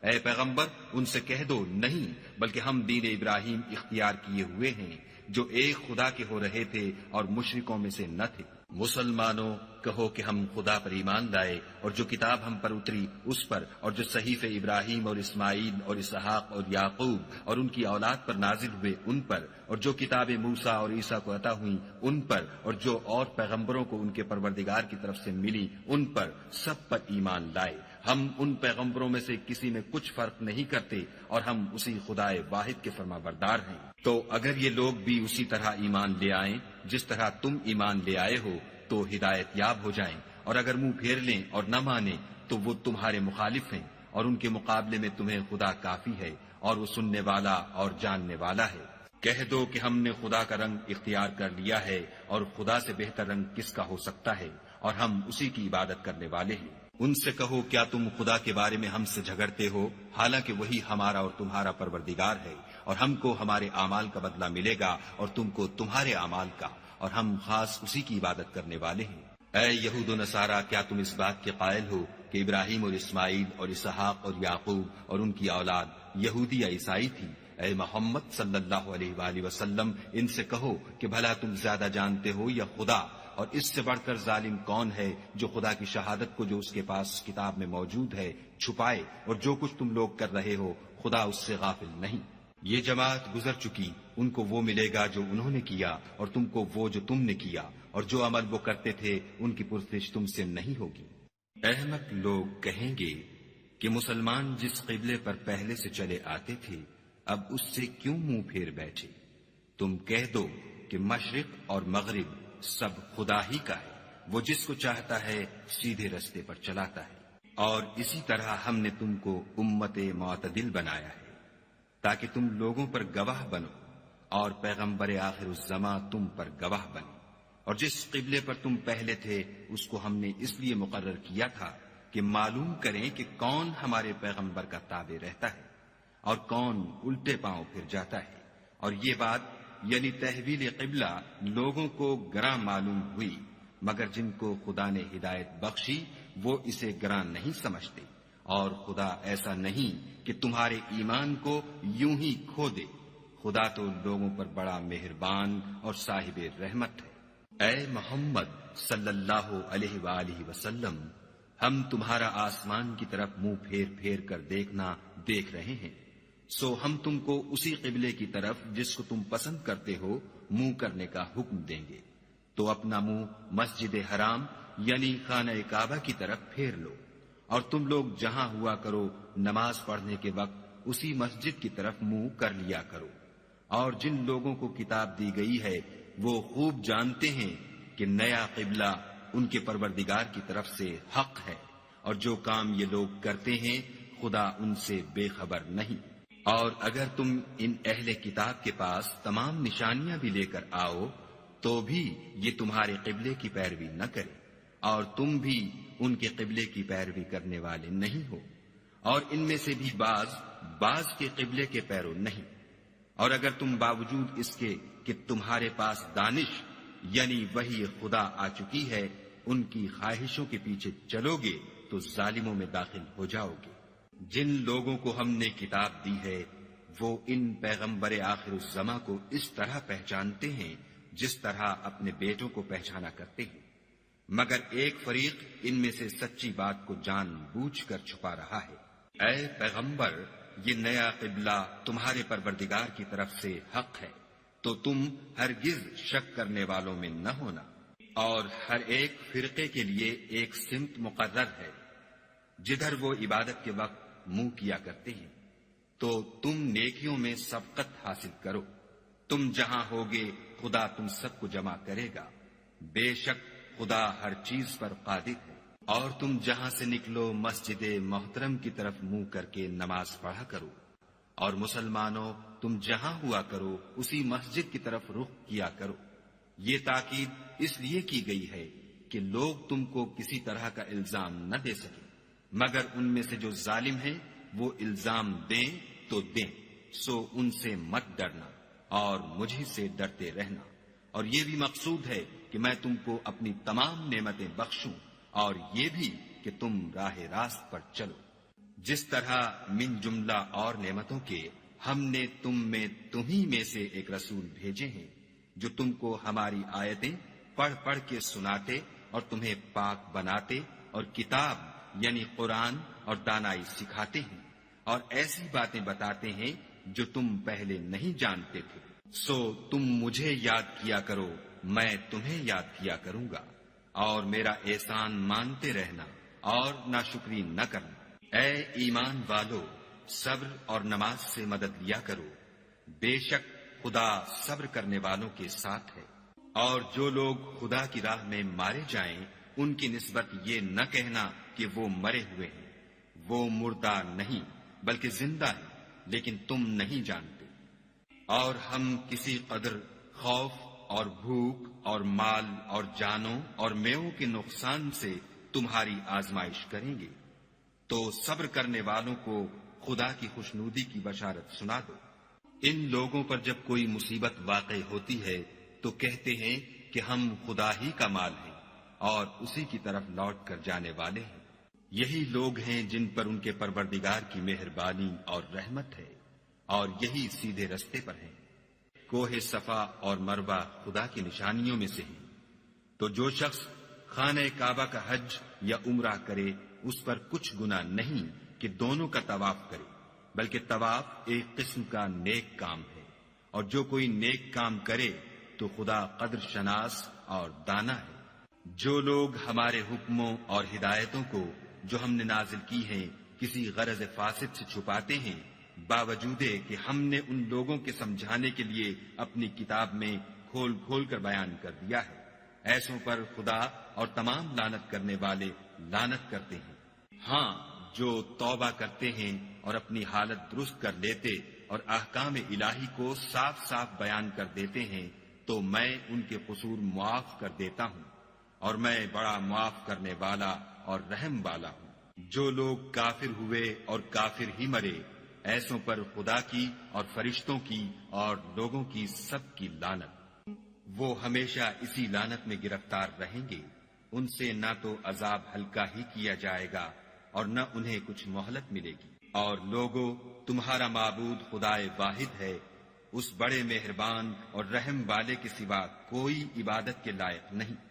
اے پیغمبر ان سے کہہ دو نہیں، بلکہ ہم دین ابراہیم اختیار کیے ہوئے ہیں جو ایک خدا کے ہو رہے تھے اور مشرکوں میں سے نہ تھے۔ مسلمانوں کہو کہ ہم خدا پر ایمان لائے اور جو کتاب ہم پر اتری اس پر، اور جو صحیفے ابراہیم اور اسماعیل اور اسحاق اور یعقوب اور ان کی اولاد پر نازل ہوئے ان پر، اور جو کتابیں موسیٰ اور عیسیٰ کو عطا ہوئیں ان پر، اور جو اور پیغمبروں کو ان کے پروردگار کی طرف سے ملی ان پر، سب پر ایمان لائے۔ ہم ان پیغمبروں میں سے کسی میں کچھ فرق نہیں کرتے، اور ہم اسی خدائے واحد کے فرما بردار ہیں۔ تو اگر یہ لوگ بھی اسی طرح ایمان لے آئیں جس طرح تم ایمان لے آئے ہو تو ہدایت یاب ہو جائیں، اور اگر منہ پھیر لیں اور نہ مانیں تو وہ تمہارے مخالف ہیں، اور ان کے مقابلے میں تمہیں خدا کافی ہے، اور وہ سننے والا اور جاننے والا ہے۔ کہہ دو کہ ہم نے خدا کا رنگ اختیار کر لیا ہے، اور خدا سے بہتر رنگ کس کا ہو سکتا ہے، اور ہم اسی کی عبادت کرنے والے ہیں۔ ان سے کہو کیا تم خدا کے بارے میں ہم سے جھگڑتے ہو، حالانکہ وہی ہمارا اور تمہارا پروردگار ہے، اور ہم کو ہمارے اعمال کا بدلہ ملے گا اور تم کو تمہارے اعمال کا، اور ہم خاص اسی کی عبادت کرنے والے ہیں۔ اے یہود و نصارہ، کیا تم اس بات کے قائل ہو کہ ابراہیم اور اسماعیل اور اسحاق اور یعقوب اور ان کی اولاد یہودی یا عیسائی تھی؟ اے محمد صلی اللہ علیہ وآلہ وسلم، ان سے کہو کہ بھلا تم زیادہ جانتے ہو یا خدا؟ اور اس سے بڑھ کر ظالم کون ہے جو خدا کی شہادت کو جو اس کے پاس کتاب میں موجود ہے چھپائے، اور جو کچھ تم لوگ کر رہے ہو خدا اس سے غافل نہیں۔ یہ جماعت گزر چکی، ان کو وہ ملے گا جو انہوں نے کیا، اور تم کو وہ جو تم نے کیا، اور جو عمل وہ کرتے تھے ان کی پرسش تم سے نہیں ہوگی۔ احمق لوگ کہیں گے کہ مسلمان جس قبلے پر پہلے سے چلے آتے تھے اب اس سے کیوں منہ پھیر بیٹھے؟ تم کہہ دو کہ مشرق اور مغرب سب خدا ہی کا ہے، وہ جس کو چاہتا ہے سیدھے رستے پر چلاتا ہے، اور اسی طرح ہم نے تم کو امت معتدل بنایا ہے تاکہ تم لوگوں پر گواہ بنو، اور پیغمبر آخر الزماں تم پر گواہ بنے۔ اور جس قبلے پر تم پہلے تھے اس کو ہم نے اس لیے مقرر کیا تھا کہ معلوم کریں کہ کون ہمارے پیغمبر کا تابع رہتا ہے اور کون الٹے پاؤں پھر جاتا ہے۔ اور یہ بات یعنی تحویل قبلہ لوگوں کو گراں معلوم ہوئی، مگر جن کو خدا نے ہدایت بخشی وہ اسے گراں نہیں سمجھتے، اور خدا ایسا نہیں کہ تمہارے ایمان کو یوں ہی کھو دے۔ خدا تو لوگوں پر بڑا مہربان اور صاحب رحمت ہے۔ اے محمد صلی اللہ علیہ وآلہ وسلم، ہم تمہارا آسمان کی طرف منہ پھیر پھیر کر دیکھنا دیکھ رہے ہیں، سو ہم تم کو اسی قبلے کی طرف جس کو تم پسند کرتے ہو منہ کرنے کا حکم دیں گے، تو اپنا منہ مسجد حرام یعنی خانہ کعبہ کی طرف پھیر لو، اور تم لوگ جہاں ہوا کرو نماز پڑھنے کے وقت اسی مسجد کی طرف منہ کر لیا کرو۔ اور جن لوگوں کو کتاب دی گئی ہے وہ خوب جانتے ہیں کہ نیا قبلہ ان کے پروردگار کی طرف سے حق ہے، اور جو کام یہ لوگ کرتے ہیں خدا ان سے بے خبر نہیں۔ اور اگر تم ان اہل کتاب کے پاس تمام نشانیاں بھی لے کر آؤ تو بھی یہ تمہارے قبلے کی پیروی نہ کرے، اور تم بھی ان کے قبلے کی پیروی کرنے والے نہیں ہو، اور ان میں سے بھی بعض کے قبلے کے پیرو نہیں۔ اور اگر تم باوجود اس کے کہ تمہارے پاس دانش یعنی وحی خدا آ چکی ہے ان کی خواہشوں کے پیچھے چلو گے تو ظالموں میں داخل ہو جاؤ گے۔ جن لوگوں کو ہم نے کتاب دی ہے وہ ان پیغمبر آخر الزماں کو اس طرح پہچانتے ہیں جس طرح اپنے بیٹوں کو پہچانا کرتے ہیں، مگر ایک فریق ان میں سے سچی بات کو جان بوجھ کر چھپا رہا ہے۔ اے پیغمبر، یہ نیا قبلہ تمہارے پروردگار کی طرف سے حق ہے، تو تم ہرگز شک کرنے والوں میں نہ ہونا، اور ہر ایک فرقے کے لیے ایک سمت مقرر ہے جدھر وہ عبادت کے وقت منہ کیا کرتے ہیں، تو تم نیکیوں میں سبقت حاصل کرو۔ تم جہاں ہوگے خدا تم سب کو جمع کرے گا، بے شک خدا ہر چیز پر قادر ہے۔ اور تم جہاں سے نکلو مسجد محترم کی طرف منہ کر کے نماز پڑھا کرو، اور مسلمانوں تم جہاں ہوا کرو اسی مسجد کی طرف رخ کیا کرو۔ یہ تاکید اس لیے کی گئی ہے کہ لوگ تم کو کسی طرح کا الزام نہ دے سکیں، مگر ان میں سے جو ظالم ہیں وہ الزام دیں تو دیں، سو ان سے مت ڈرنا اور مجھے سے ڈرتے رہنا۔ اور یہ بھی مقصود ہے کہ میں تم کو اپنی تمام نعمتیں بخشوں، اور یہ بھی کہ تم راہ راست پر چلو۔ جس طرح من جملہ اور نعمتوں کے ہم نے تمہیں میں سے ایک رسول بھیجے ہیں جو تم کو ہماری آیتیں پڑھ پڑھ کے سناتے اور تمہیں پاک بناتے اور کتاب یعنی قرآن اور دانائی سکھاتے ہیں اور ایسی باتیں بتاتے ہیں جو تم پہلے نہیں جانتے تھے۔ سو تم مجھے یاد کیا کرو، میں تمہیں یاد کیا کروں گا، اور میرا احسان مانتے رہنا اور ناشکری نہ کرنا۔ اے ایمان والو، صبر اور نماز سے مدد لیا کرو، بے شک خدا صبر کرنے والوں کے ساتھ ہے۔ اور جو لوگ خدا کی راہ میں مارے جائیں ان کی نسبت یہ نہ کہنا کہ وہ مرے ہوئے ہیں، وہ مردہ نہیں بلکہ زندہ ہیں، لیکن تم نہیں جانتے۔ اور ہم کسی قدر خوف اور بھوک اور مال اور جانوں اور میووں کے نقصان سے تمہاری آزمائش کریں گے، تو صبر کرنے والوں کو خدا کی خوشنودی کی بشارت سنا دو۔ ان لوگوں پر جب کوئی مصیبت واقع ہوتی ہے تو کہتے ہیں کہ ہم خدا ہی کا مال ہیں اور اسی کی طرف لوٹ کر جانے والے ہیں۔ یہی لوگ ہیں جن پر ان کے پروردگار کی مہربانی اور رحمت ہے، اور یہی سیدھے رستے پر ہیں۔ کوہ صفا اور مروہ خدا کی نشانیوں میں سے ہیں، تو جو شخص خانہ کعبہ کا حج یا عمرہ کرے اس پر کچھ گناہ نہیں کہ دونوں کا طواف کرے، بلکہ طواف ایک قسم کا نیک کام ہے، اور جو کوئی نیک کام کرے تو خدا قدر شناس اور دانا ہے۔ جو لوگ ہمارے حکموں اور ہدایتوں کو جو ہم نے نازل کی ہیں کسی غرض فاسد سے چھپاتے ہیں، باوجود کہ ہم نے ان لوگوں کے سمجھانے کے لیے اپنی کتاب میں کھول کھول کر بیان کر دیا ہے، ایسوں پر خدا اور تمام لعنت کرنے والے لعنت کرتے ہیں۔ ہاں، جو توبہ کرتے ہیں اور اپنی حالت درست کر لیتے اور احکام الہی کو صاف صاف بیان کر دیتے ہیں تو میں ان کے قصور معاف کر دیتا ہوں، اور میں بڑا معاف کرنے والا اور رحم والا ہوں۔ جو لوگ کافر ہوئے اور کافر ہی مرے، ایسوں پر خدا کی اور فرشتوں کی اور لوگوں کی سب کی لعنت۔ وہ ہمیشہ اسی لعنت میں گرفتار رہیں گے، ان سے نہ تو عذاب ہلکا ہی کیا جائے گا اور نہ انہیں کچھ مہلت ملے گی۔ اور لوگو، تمہارا معبود خدائے واحد ہے، اس بڑے مہربان اور رحم والے کے سوا کوئی عبادت کے لائق نہیں۔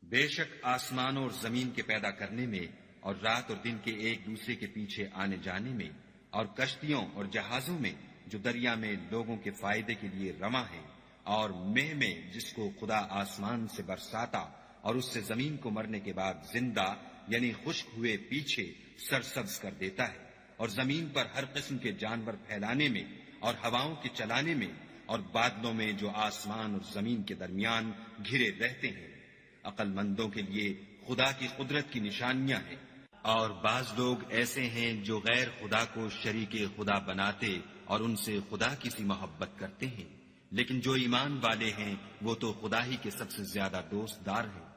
بے شک آسمانوں اور زمین کے پیدا کرنے میں اور رات اور دن کے ایک دوسرے کے پیچھے آنے جانے میں اور کشتیوں اور جہازوں میں جو دریا میں لوگوں کے فائدے کے لیے رواں ہیں، اور مہ میں جس کو خدا آسمان سے برساتا اور اس سے زمین کو مرنے کے بعد زندہ یعنی خشک ہوئے پیچھے سرسبز کر دیتا ہے، اور زمین پر ہر قسم کے جانور پھیلانے میں اور ہواؤں کے چلانے میں اور بادلوں میں جو آسمان اور زمین کے درمیان گھرے رہتے ہیں، عقل مندوں کے لیے خدا کی قدرت کی نشانیاں ہیں۔ اور بعض لوگ ایسے ہیں جو غیر خدا کو شریک خدا بناتے اور ان سے خدا کی سی محبت کرتے ہیں، لیکن جو ایمان والے ہیں وہ تو خدا ہی کے سب سے زیادہ دوست دار ہیں۔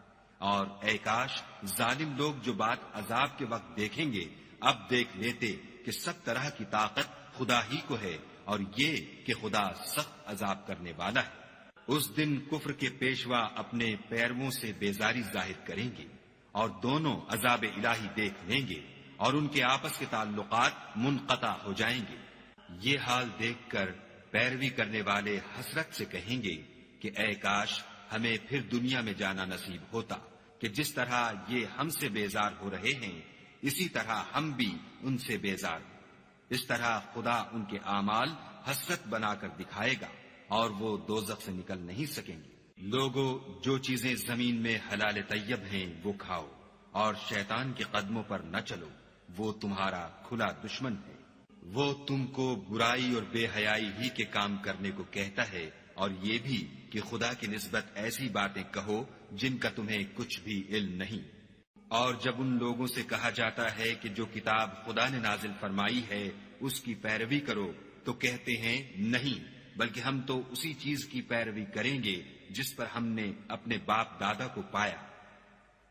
اور اے کاش ظالم لوگ جو بات عذاب کے وقت دیکھیں گے اب دیکھ لیتے کہ سب طرح کی طاقت خدا ہی کو ہے، اور یہ کہ خدا سخت عذاب کرنے والا ہے۔ اس دن کفر کے پیشوا اپنے پیرووں سے بیزاری ظاہر کریں گے، اور دونوں عذاب الہی دیکھ لیں گے، اور ان کے آپس کے تعلقات منقطع ہو جائیں گے۔ یہ حال دیکھ کر پیروی کرنے والے حسرت سے کہیں گے کہ اے کاش ہمیں پھر دنیا میں جانا نصیب ہوتا کہ جس طرح یہ ہم سے بیزار ہو رہے ہیں اسی طرح ہم بھی ان سے بیزار ہیں۔ اس طرح خدا ان کے اعمال حسرت بنا کر دکھائے گا اور وہ دوزخ سے نکل نہیں سکیں گے۔ لوگوں، جو چیزیں زمین میں حلال طیب ہیں وہ کھاؤ، اور شیطان کے قدموں پر نہ چلو، وہ تمہارا کھلا دشمن ہے۔ وہ تم کو برائی اور بے حیائی ہی کے کام کرنے کو کہتا ہے، اور یہ بھی کہ خدا کی نسبت ایسی باتیں کہو جن کا تمہیں کچھ بھی علم نہیں۔ اور جب ان لوگوں سے کہا جاتا ہے کہ جو کتاب خدا نے نازل فرمائی ہے اس کی پیروی کرو تو کہتے ہیں نہیں، بلکہ ہم تو اسی چیز کی پیروی کریں گے جس پر ہم نے اپنے باپ دادا کو پایا۔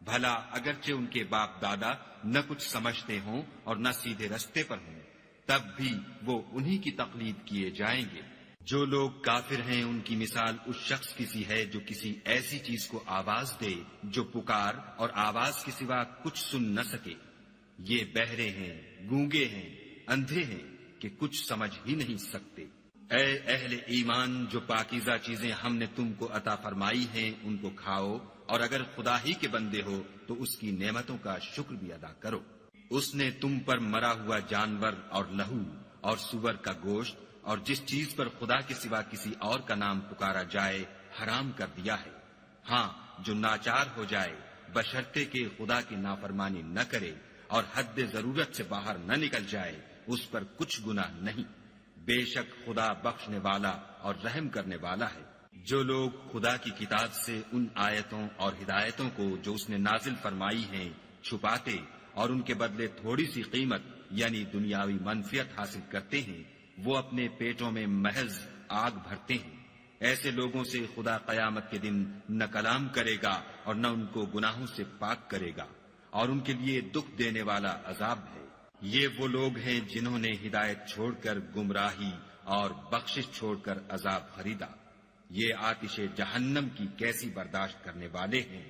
بھلا اگرچہ ان کے باپ دادا نہ کچھ سمجھتے ہوں اور نہ سیدھے رستے پر ہوں، تب بھی وہ انہی کی تقلید کیے جائیں گے۔ جو لوگ کافر ہیں ان کی مثال اس شخص کی سی ہے جو کسی ایسی چیز کو آواز دے جو پکار اور آواز کے سوا کچھ سن نہ سکے۔ یہ بہرے ہیں، گونگے ہیں، اندھے ہیں کہ کچھ سمجھ ہی نہیں سکتے۔ اے اہل ایمان، جو پاکیزہ چیزیں ہم نے تم کو عطا فرمائی ہیں ان کو کھاؤ، اور اگر خدا ہی کے بندے ہو تو اس کی نعمتوں کا شکر بھی ادا کرو۔ اس نے تم پر مرا ہوا جانور اور لہو اور سور کا گوشت اور جس چیز پر خدا کے سوا کسی اور کا نام پکارا جائے حرام کر دیا ہے۔ ہاں، جو ناچار ہو جائے بشرطے کہ خدا کی نافرمانی نہ کرے اور حد ضرورت سے باہر نہ نکل جائے، اس پر کچھ گناہ نہیں۔ بے شک خدا بخشنے والا اور رحم کرنے والا ہے۔ جو لوگ خدا کی کتاب سے ان آیتوں اور ہدایتوں کو جو اس نے نازل فرمائی ہیں چھپاتے اور ان کے بدلے تھوڑی سی قیمت یعنی دنیاوی منفعت حاصل کرتے ہیں، وہ اپنے پیٹوں میں محض آگ بھرتے ہیں۔ ایسے لوگوں سے خدا قیامت کے دن نہ کلام کرے گا اور نہ ان کو گناہوں سے پاک کرے گا، اور ان کے لیے دکھ دینے والا عذاب ہے۔ یہ وہ لوگ ہیں جنہوں نے ہدایت چھوڑ کر گمراہی اور بخشش چھوڑ کر عذاب خریدا۔ یہ آتش جہنم کی کیسی برداشت کرنے والے ہیں۔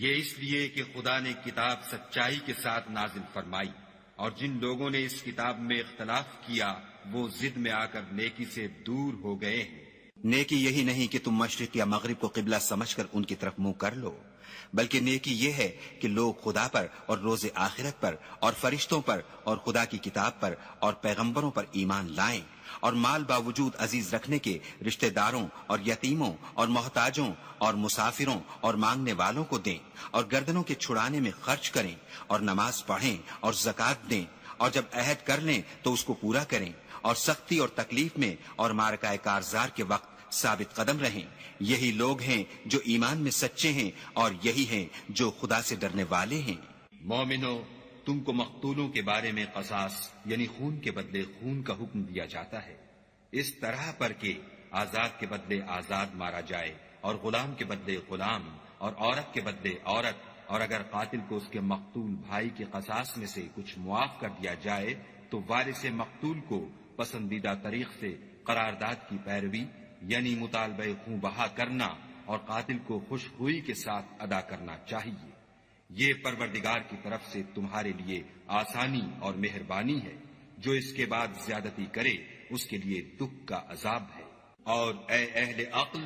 یہ اس لیے کہ خدا نے کتاب سچائی کے ساتھ نازل فرمائی، اور جن لوگوں نے اس کتاب میں اختلاف کیا وہ ضد میں آ کر نیکی سے دور ہو گئے ہیں۔ نیکی یہی نہیں کہ تم مشرق یا مغرب کو قبلہ سمجھ کر ان کی طرف منہ کر لو، بلکہ نیکی یہ ہے کہ لوگ خدا پر اور روز آخرت پر اور فرشتوں پر اور خدا کی کتاب پر اور پیغمبروں پر ایمان لائیں، اور مال باوجود عزیز رکھنے کے رشتہ داروں اور یتیموں اور محتاجوں اور مسافروں اور مانگنے والوں کو دیں، اور گردنوں کے چھڑانے میں خرچ کریں، اور نماز پڑھیں اور زکوٰۃ دیں، اور جب عہد کر لیں تو اس کو پورا کریں، اور سختی اور تکلیف میں اور معرکہ کارزار کے وقت ثابت قدم رہیں۔ یہی لوگ ہیں جو ایمان میں سچے ہیں، اور یہی ہیں جو خدا سے ڈرنے والے ہیں۔ مومنو، تم کو مقتولوں کے بارے میں قصاص یعنی خون کے بدلے خون کا حکم دیا جاتا ہے، اس طرح پر کہ آزاد کے بدلے آزاد مارا جائے، اور غلام کے بدلے غلام، اور عورت کے بدلے عورت، اور اگر قاتل کو اس کے مقتول بھائی کے قصاص میں سے کچھ معاف کر دیا جائے تو وارث مقتول کو پسندیدہ طریق سے قرارداد کی پیروی یعنی مطالبہ خون بہا کرنا اور قاتل کو خوش ہوئی کے ساتھ ادا کرنا چاہیے۔ یہ پروردگار کی طرف سے تمہارے لیے آسانی اور مہربانی ہے۔ جو اس کے بعد زیادتی کرے اس کے لیے دکھ کا عذاب ہے۔ اور اے اہل عقل،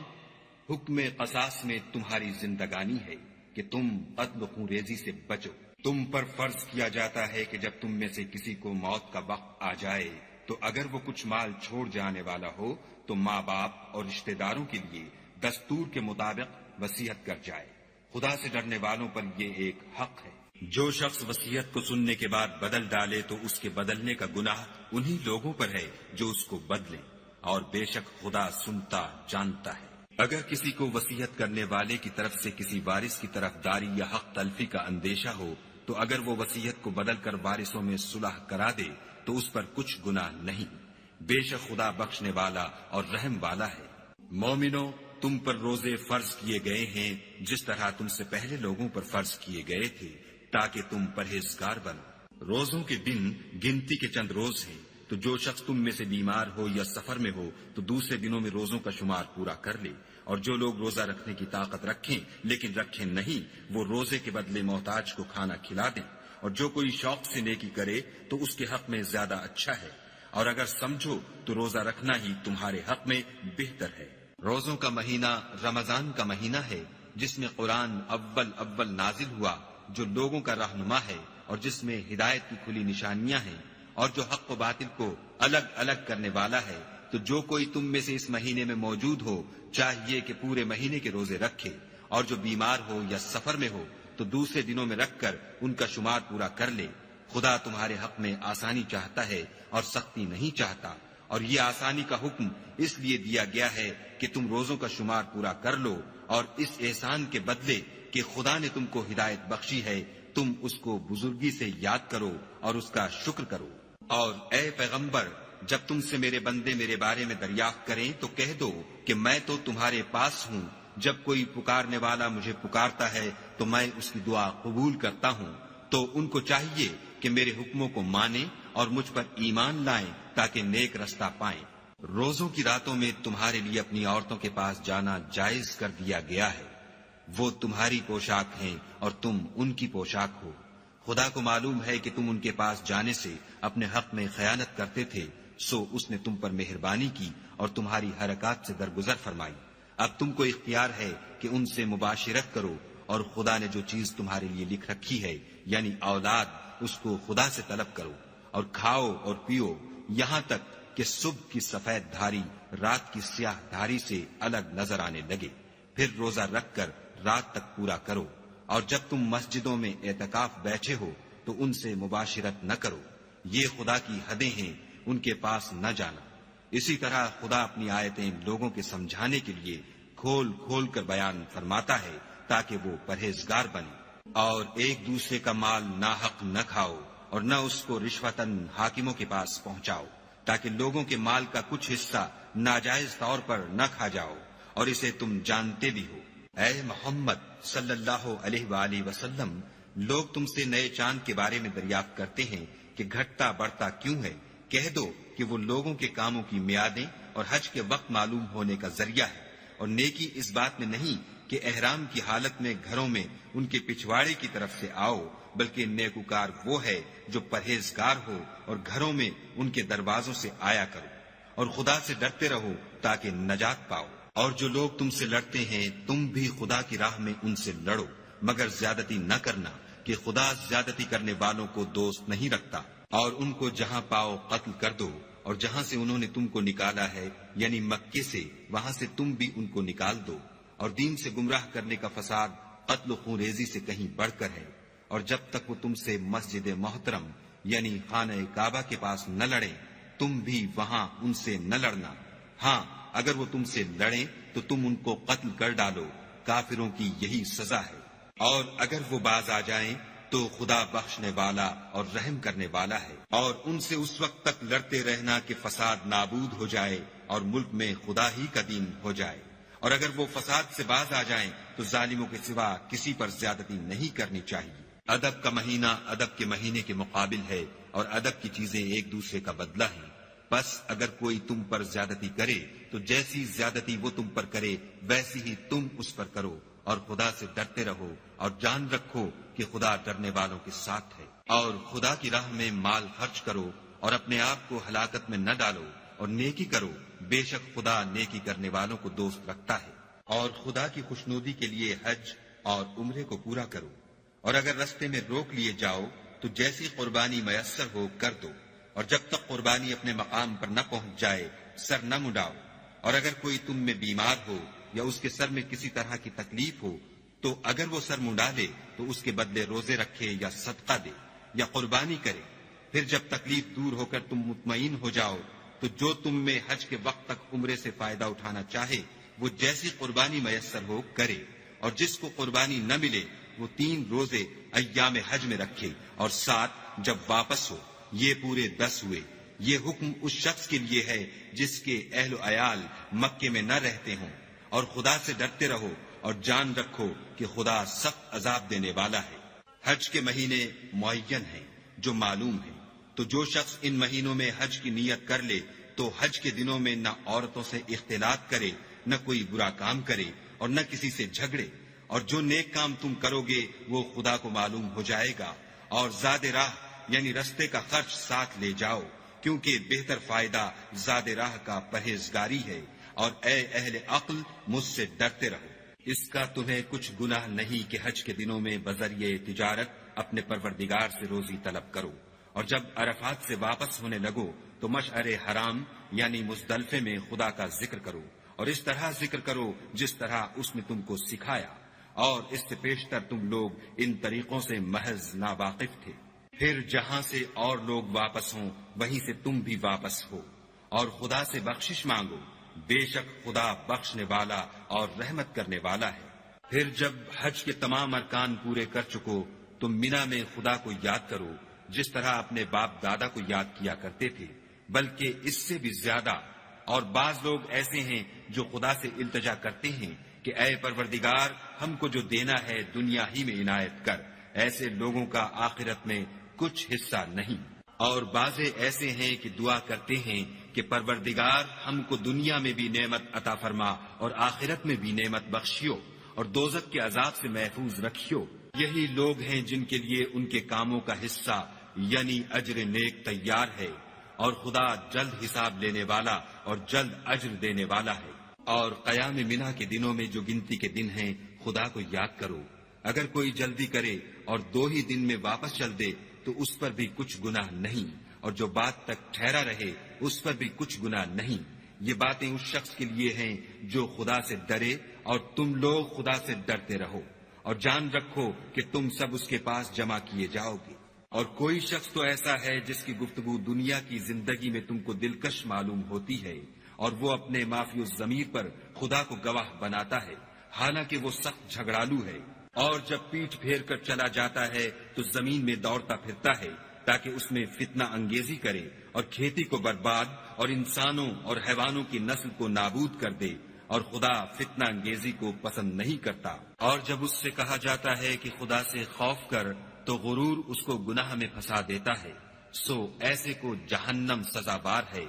حکم قصاص میں تمہاری زندگانی ہے کہ تم قتل و خون ریزی سے بچو۔ تم پر فرض کیا جاتا ہے کہ جب تم میں سے کسی کو موت کا وقت آ جائے تو اگر وہ کچھ مال چھوڑ جانے والا ہو تو ماں باپ اور رشتہ داروں کے لیے دستور کے مطابق وصیت کر جائے۔ خدا سے ڈرنے والوں پر یہ ایک حق ہے۔ جو شخص وصیت کو سننے کے بعد بدل ڈالے تو اس کے بدلنے کا گناہ انہی لوگوں پر ہے جو اس کو بدلیں، اور بے شک خدا سنتا جانتا ہے۔ اگر کسی کو وصیت کرنے والے کی طرف سے کسی وارث کی طرف داری یا حق تلفی کا اندیشہ ہو تو اگر وہ وصیت کو بدل کر وارثوں میں صلح کرا دے تو اس پر کچھ گناہ نہیں، بے شک خدا بخشنے والا اور رحم والا ہے۔ مومنو، تم پر روزے فرض کیے گئے ہیں جس طرح تم سے پہلے لوگوں پر فرض کیے گئے تھے تاکہ تم پرہیزگار بنو۔ روزوں کے دن گنتی کے چند روز ہیں، تو جو شخص تم میں سے بیمار ہو یا سفر میں ہو تو دوسرے دنوں میں روزوں کا شمار پورا کر لے، اور جو لوگ روزہ رکھنے کی طاقت رکھیں لیکن رکھیں نہیں وہ روزے کے بدلے محتاج کو کھانا کھلا دیں، اور جو کوئی شوق سے نیکی کرے تو اس کے حق میں زیادہ اچھا ہے، اور اگر سمجھو تو روزہ رکھنا ہی تمہارے حق میں بہتر ہے۔ روزوں کا مہینہ رمضان کا مہینہ ہے جس میں قرآن اول نازل ہوا، جو لوگوں کا رہنما ہے اور جس میں ہدایت کی کھلی نشانیاں ہیں، اور جو حق و باطل کو الگ الگ کرنے والا ہے۔ تو جو کوئی تم میں سے اس مہینے میں موجود ہو چاہیے کہ پورے مہینے کے روزے رکھے، اور جو بیمار ہو یا سفر میں ہو تو دوسرے دنوں میں رکھ کر ان کا شمار پورا کر لے۔ خدا تمہارے حق میں آسانی چاہتا ہے اور سختی نہیں چاہتا، اور یہ آسانی کا حکم اس لیے دیا گیا ہے کہ تم روزوں کا شمار پورا کر لو، اور اس احسان کے بدلے کہ خدا نے تم کو ہدایت بخشی ہے تم اس کو بزرگی سے یاد کرو اور اس کا شکر کرو۔ اور اے پیغمبر، جب تم سے میرے بندے میرے بارے میں دریافت کریں تو کہہ دو کہ میں تو تمہارے پاس ہوں، جب کوئی پکارنے والا مجھے پکارتا ہے تو میں اس کی دعا قبول کرتا ہوں۔ تو ان کو چاہیے کہ میرے حکموں کو مانیں اور مجھ پر ایمان لائیں تاکہ نیک رستہ پائیں۔ روزوں کی راتوں میں تمہارے لیے اپنی عورتوں کے پاس جانا جائز کر دیا گیا ہے، وہ تمہاری پوشاک ہیں اور تم ان کی پوشاک ہو۔ خدا کو معلوم ہے کہ تم ان کے پاس جانے سے اپنے حق میں خیانت کرتے تھے، سو اس نے تم پر مہربانی کی اور تمہاری حرکات سے درگزر فرمائی۔ اب تم کو اختیار ہے کہ ان سے مباشرت کرو، اور خدا نے جو چیز تمہارے لیے لکھ رکھی ہے یعنی اولاد، اس کو خدا سے طلب کرو، اور کھاؤ اور پیو یہاں تک کہ صبح کی سفید دھاری رات کی سیاہ دھاری سے الگ نظر آنے لگے، پھر روزہ رکھ کر رات تک پورا کرو، اور جب تم مسجدوں میں اعتکاف بیٹھے ہو تو ان سے مباشرت نہ کرو، یہ خدا کی حدیں ہیں، ان کے پاس نہ جانا۔ اسی طرح خدا اپنی آیتیں لوگوں کے سمجھانے کے لیے کھول کھول کر بیان فرماتا ہے تاکہ وہ پرہیزگار بنے۔ اور ایک دوسرے کا مال ناحق نہ کھاؤ، اور نہ اس کو رشوتاً حاکموں کے پاس پہنچاؤ، تاکہ لوگوں کے مال کا کچھ حصہ ناجائز طور پر نہ کھا جاؤ، اور اسے تم جانتے بھی ہو۔ اے محمد صلی اللہ علیہ وآلہ وسلم، لوگ تم سے نئے چاند کے بارے میں دریافت کرتے ہیں کہ گھٹتا بڑھتا کیوں ہے؟ کہہ دو کہ وہ لوگوں کے کاموں کی میعادیں اور حج کے وقت معلوم ہونے کا ذریعہ ہے، اور نیکی اس بات میں نہیں کہ احرام کی حالت میں گھروں میں ان کے پچھواڑے کی طرف سے آؤ، بلکہ نیکوکار وہ ہے جو پرہیزگار ہو اور گھروں میں ان کے دروازوں سے آیا کرو، اور خدا سے ڈرتے رہو تاکہ نجات پاؤ۔ اور جو لوگ تم سے لڑتے ہیں تم بھی خدا کی راہ میں ان سے لڑو، مگر زیادتی نہ کرنا، کہ خدا زیادتی کرنے والوں کو دوست نہیں رکھتا۔ اور ان کو جہاں پاؤ قتل کر دو، اور جہاں سے انہوں نے تم کو نکالا ہے یعنی مکے سے، وہاں سے تم بھی ان کو نکال دو۔ اور دین سے گمراہ کرنے کا فساد قتل و خون ریزی سے کہیں بڑھ کر ہے۔ اور جب تک وہ تم سے مسجد محترم یعنی خانہ کعبہ کے پاس نہ لڑیں، تم بھی وہاں ان سے نہ لڑنا۔ ہاں اگر وہ تم سے لڑیں تو تم ان کو قتل کر ڈالو، کافروں کی یہی سزا ہے۔ اور اگر وہ باز آ جائیں تو خدا بخشنے والا اور رحم کرنے والا ہے۔ اور ان سے اس وقت تک لڑتے رہنا کہ فساد نابود ہو جائے اور ملک میں خدا ہی کا دین ہو جائے۔ اور اگر وہ فساد سے باز آ جائیں تو ظالموں کے سوا کسی پر زیادتی نہیں کرنی چاہیے۔ ادب کا مہینہ ادب کے مہینے کے مقابل ہے، اور ادب کی چیزیں ایک دوسرے کا بدلہ ہیں۔ بس اگر کوئی تم پر زیادتی کرے تو جیسی زیادتی وہ تم پر کرے ویسی ہی تم اس پر کرو، اور خدا سے ڈرتے رہو، اور جان رکھو کہ خدا ڈرنے والوں کے ساتھ ہے۔ اور خدا کی راہ میں مال خرچ کرو، اور اپنے آپ کو ہلاکت میں نہ ڈالو، اور نیکی کرو، بے شک خدا نیکی کرنے والوں کو دوست رکھتا ہے۔ اور خدا کی خوشنودی کے لیے حج اور عمرے کو پورا کرو، اور اگر رستے میں روک لیے جاؤ تو جیسی قربانی میسر ہو کر دو، اور جب تک قربانی اپنے مقام پر نہ پہنچ جائے سر نہ مڈاؤ۔ اور اگر کوئی تم میں بیمار ہو یا اس کے سر میں کسی طرح کی تکلیف ہو تو اگر وہ سر منڈا لے تو اس کے بدلے روزے رکھے یا صدقہ دے یا قربانی کرے۔ پھر جب تکلیف دور ہو کر تم مطمئن ہو جاؤ تو جو تم میں حج کے وقت تک عمرے سے فائدہ اٹھانا چاہے وہ جیسی قربانی میسر ہو کرے، اور جس کو قربانی نہ ملے وہ 3 روزے ایام حج میں رکھے، اور 7 جب واپس ہو، یہ پورے 10 ہوئے۔ یہ حکم اس شخص کے لیے ہے جس کے اہل و عیال مکے میں نہ رہتے ہوں۔ اور خدا سے ڈرتے رہو اور جان رکھو کہ خدا سخت عذاب دینے والا ہے۔ حج کے مہینے معین ہیں جو معلوم ہیں، تو جو شخص ان مہینوں میں حج کی نیت کر لے تو حج کے دنوں میں نہ عورتوں سے اختلاط کرے، نہ کوئی برا کام کرے، اور نہ کسی سے جھگڑے۔ اور جو نیک کام تم کرو گے وہ خدا کو معلوم ہو جائے گا۔ اور زاد راہ یعنی رستے کا خرچ ساتھ لے جاؤ، کیونکہ بہتر فائدہ زاد راہ کا پرہیزگاری ہے۔ اور اے اہل عقل، مجھ سے ڈرتے رہو۔ اس کا تمہیں کچھ گناہ نہیں کہ حج کے دنوں میں بذریعہ تجارت اپنے پروردگار سے روزی طلب کرو، اور جب عرفات سے واپس ہونے لگو تو مشعر حرام یعنی مزدلفے میں خدا کا ذکر کرو، اور اس طرح ذکر کرو جس طرح اس نے تم کو سکھایا، اور اس سے پیشتر تم لوگ ان طریقوں سے محض ناواقف تھے۔ پھر جہاں سے اور لوگ واپس ہوں وہیں سے تم بھی واپس ہو، اور خدا سے بخشش مانگو، بے شک خدا بخشنے والا اور رحمت کرنے والا ہے۔ پھر جب حج کے تمام ارکان پورے کر چکو تو مینا میں خدا کو یاد کرو جس طرح اپنے باپ دادا کو یاد کیا کرتے تھے، بلکہ اس سے بھی زیادہ۔ اور بعض لوگ ایسے ہیں جو خدا سے التجا کرتے ہیں کہ اے پروردگار، ہم کو جو دینا ہے دنیا ہی میں عنایت کر۔ ایسے لوگوں کا آخرت میں کچھ حصہ نہیں۔ اور بعض ایسے ہیں کہ دعا کرتے ہیں کہ پروردگار ہم کو دنیا میں بھی نعمت عطا فرما اور آخرت میں بھی نعمت بخشیو، اور دوزخ کے عذاب سے محفوظ رکھیو۔ یہی لوگ ہیں جن کے لیے ان کے کاموں کا حصہ یعنی اجر نیک تیار ہے، اور خدا جلد حساب لینے والا اور جلد اجر دینے والا ہے۔ اور قیام منا کے دنوں میں جو گنتی کے دن ہیں خدا کو یاد کرو۔ اگر کوئی جلدی کرے اور 2 ہی دن میں واپس چل دے تو اس پر بھی کچھ گناہ نہیں، اور جو بات تک ٹھہرا رہے اس پر بھی کچھ گناہ نہیں۔ یہ باتیں اس شخص کے لیے ہیں جو خدا سے ڈرے، اور تم لوگ خدا سے ڈرتے رہو، اور جان رکھو کہ تم سب اس کے پاس جمع کیے جاؤ گے۔ اور کوئی شخص تو ایسا ہے جس کی گفتگو دنیا کی زندگی میں تم کو دلکش معلوم ہوتی ہے، اور وہ اپنے معافی الضمیر پر خدا کو گواہ بناتا ہے، حالانکہ وہ سخت جھگڑالو ہے، اور جب پیٹھ پھیر کر چلا جاتا ہے تو زمین میں دوڑتا پھرتا ہے تاکہ اس میں فتنہ انگیزی کرے اور کھیتی کو برباد اور انسانوں اور حیوانوں کی نسل کو نابود کر دے، اور خدا فتنہ انگیزی کو پسند نہیں کرتا۔ اور جب اس سے کہا جاتا ہے کہ خدا سے خوف کر تو غرور اس کو گناہ میں پھنسا دیتا ہے، سو ایسے کو جہنم سزاوار ہے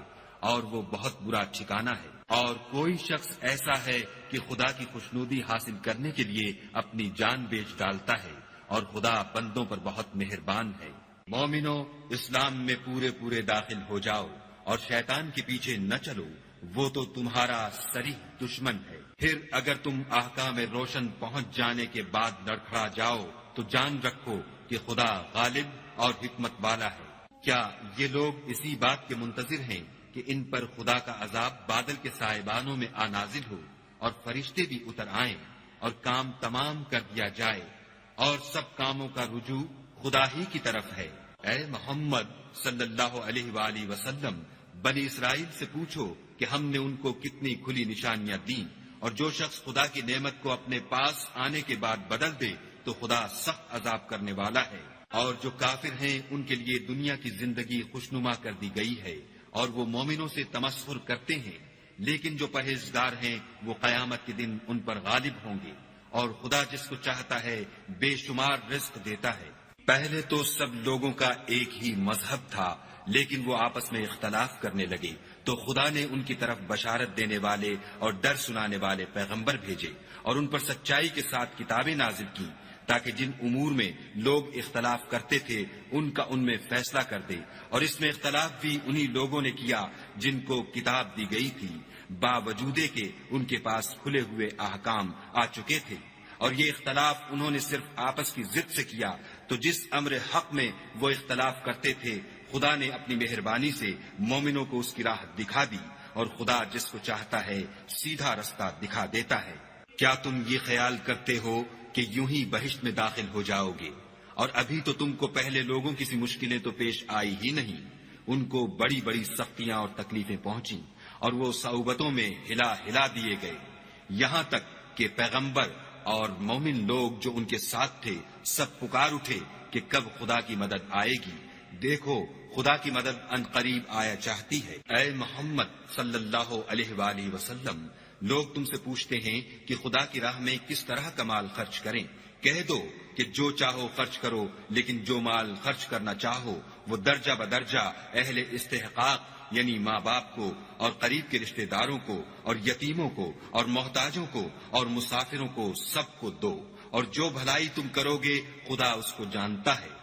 اور وہ بہت برا ٹھکانہ ہے۔ اور کوئی شخص ایسا ہے کہ خدا کی خوشنودی حاصل کرنے کے لیے اپنی جان بیچ ڈالتا ہے، اور خدا بندوں پر بہت مہربان ہے۔ مومنو، اسلام میں پورے داخل ہو جاؤ اور شیطان کے پیچھے نہ چلو، وہ تو تمہارا صریح دشمن ہے۔ پھر اگر تم احکام روشن پہنچ جانے کے بعد لڑکھڑا جاؤ تو جان رکھو کہ خدا غالب اور حکمت والا ہے۔ کیا یہ لوگ اسی بات کے منتظر ہیں کہ ان پر خدا کا عذاب بادل کے سائبانوں میں نازل ہو اور فرشتے بھی اتر آئیں اور کام تمام کر دیا جائے اور سب کاموں کا رجوع خدا ہی کی طرف ہے؟ اے محمد صلی اللہ علیہ وآلہ وسلم، بنی اسرائیل سے پوچھو کہ ہم نے ان کو کتنی کھلی نشانیاں دیں، اور جو شخص خدا کی نعمت کو اپنے پاس آنے کے بعد بدل دے تو خدا سخت عذاب کرنے والا ہے۔ اور جو کافر ہیں ان کے لیے دنیا کی زندگی خوشنما کر دی گئی ہے، اور وہ مومنوں سے تمسخر کرتے ہیں، لیکن جو پرہیزگار ہیں وہ قیامت کے دن ان پر غالب ہوں گے، اور خدا جس کو چاہتا ہے بے شمار رزق دیتا ہے۔ پہلے تو سب لوگوں کا ایک ہی مذہب تھا، لیکن وہ آپس میں اختلاف کرنے لگے تو خدا نے ان کی طرف بشارت دینے والے اور ڈر سنانے والے پیغمبر بھیجے، اور ان پر سچائی کے ساتھ کتابیں نازل کی، تاکہ جن امور میں لوگ اختلاف کرتے تھے ان کا ان میں فیصلہ کر دے۔ اور اس میں اختلاف بھی انہی لوگوں نے کیا جن کو کتاب دی گئی تھی، باوجود کہ ان کے پاس کھلے ہوئے احکام آ چکے تھے، اور یہ اختلاف انہوں نے صرف آپس کی ضد سے کیا۔ تو جس امر حق میں وہ اختلاف کرتے تھے خدا نے اپنی مہربانی سے مومنوں کو اس کی راہ دکھا دی، اور خدا جس کو چاہتا ہے سیدھا رستہ دکھا دیتا ہے۔ کیا تم یہ خیال کرتے ہو کہ یوں ہی بہشت میں داخل ہو جاؤ گے؟ اور ابھی تو تم کو پہلے لوگوں کی سی مشکلیں تو پیش آئی ہی نہیں، ان کو بڑی بڑی سختیاں اور تکلیفیں پہنچیں، اور وہ صعوبتوں میں ہلا دیے گئے، یہاں تک کہ پیغمبر اور مومن لوگ جو ان کے ساتھ تھے سب پکار اٹھے کہ کب خدا کی مدد آئے گی۔ دیکھو خدا کی مدد ان قریب آیا چاہتی ہے۔ اے محمد صلی اللہ علیہ وآلہ وسلم، لوگ تم سے پوچھتے ہیں کہ خدا کی راہ میں کس طرح کا مال خرچ کریں۔ کہہ دو کہ جو چاہو خرچ کرو، لیکن جو مال خرچ کرنا چاہو وہ درجہ بدرجہ اہل استحقاق یعنی ماں باپ کو اور قریب کے رشتہ داروں کو اور یتیموں کو اور محتاجوں کو اور مسافروں کو سب کو دو، اور جو بھلائی تم کرو گے خدا اس کو جانتا ہے۔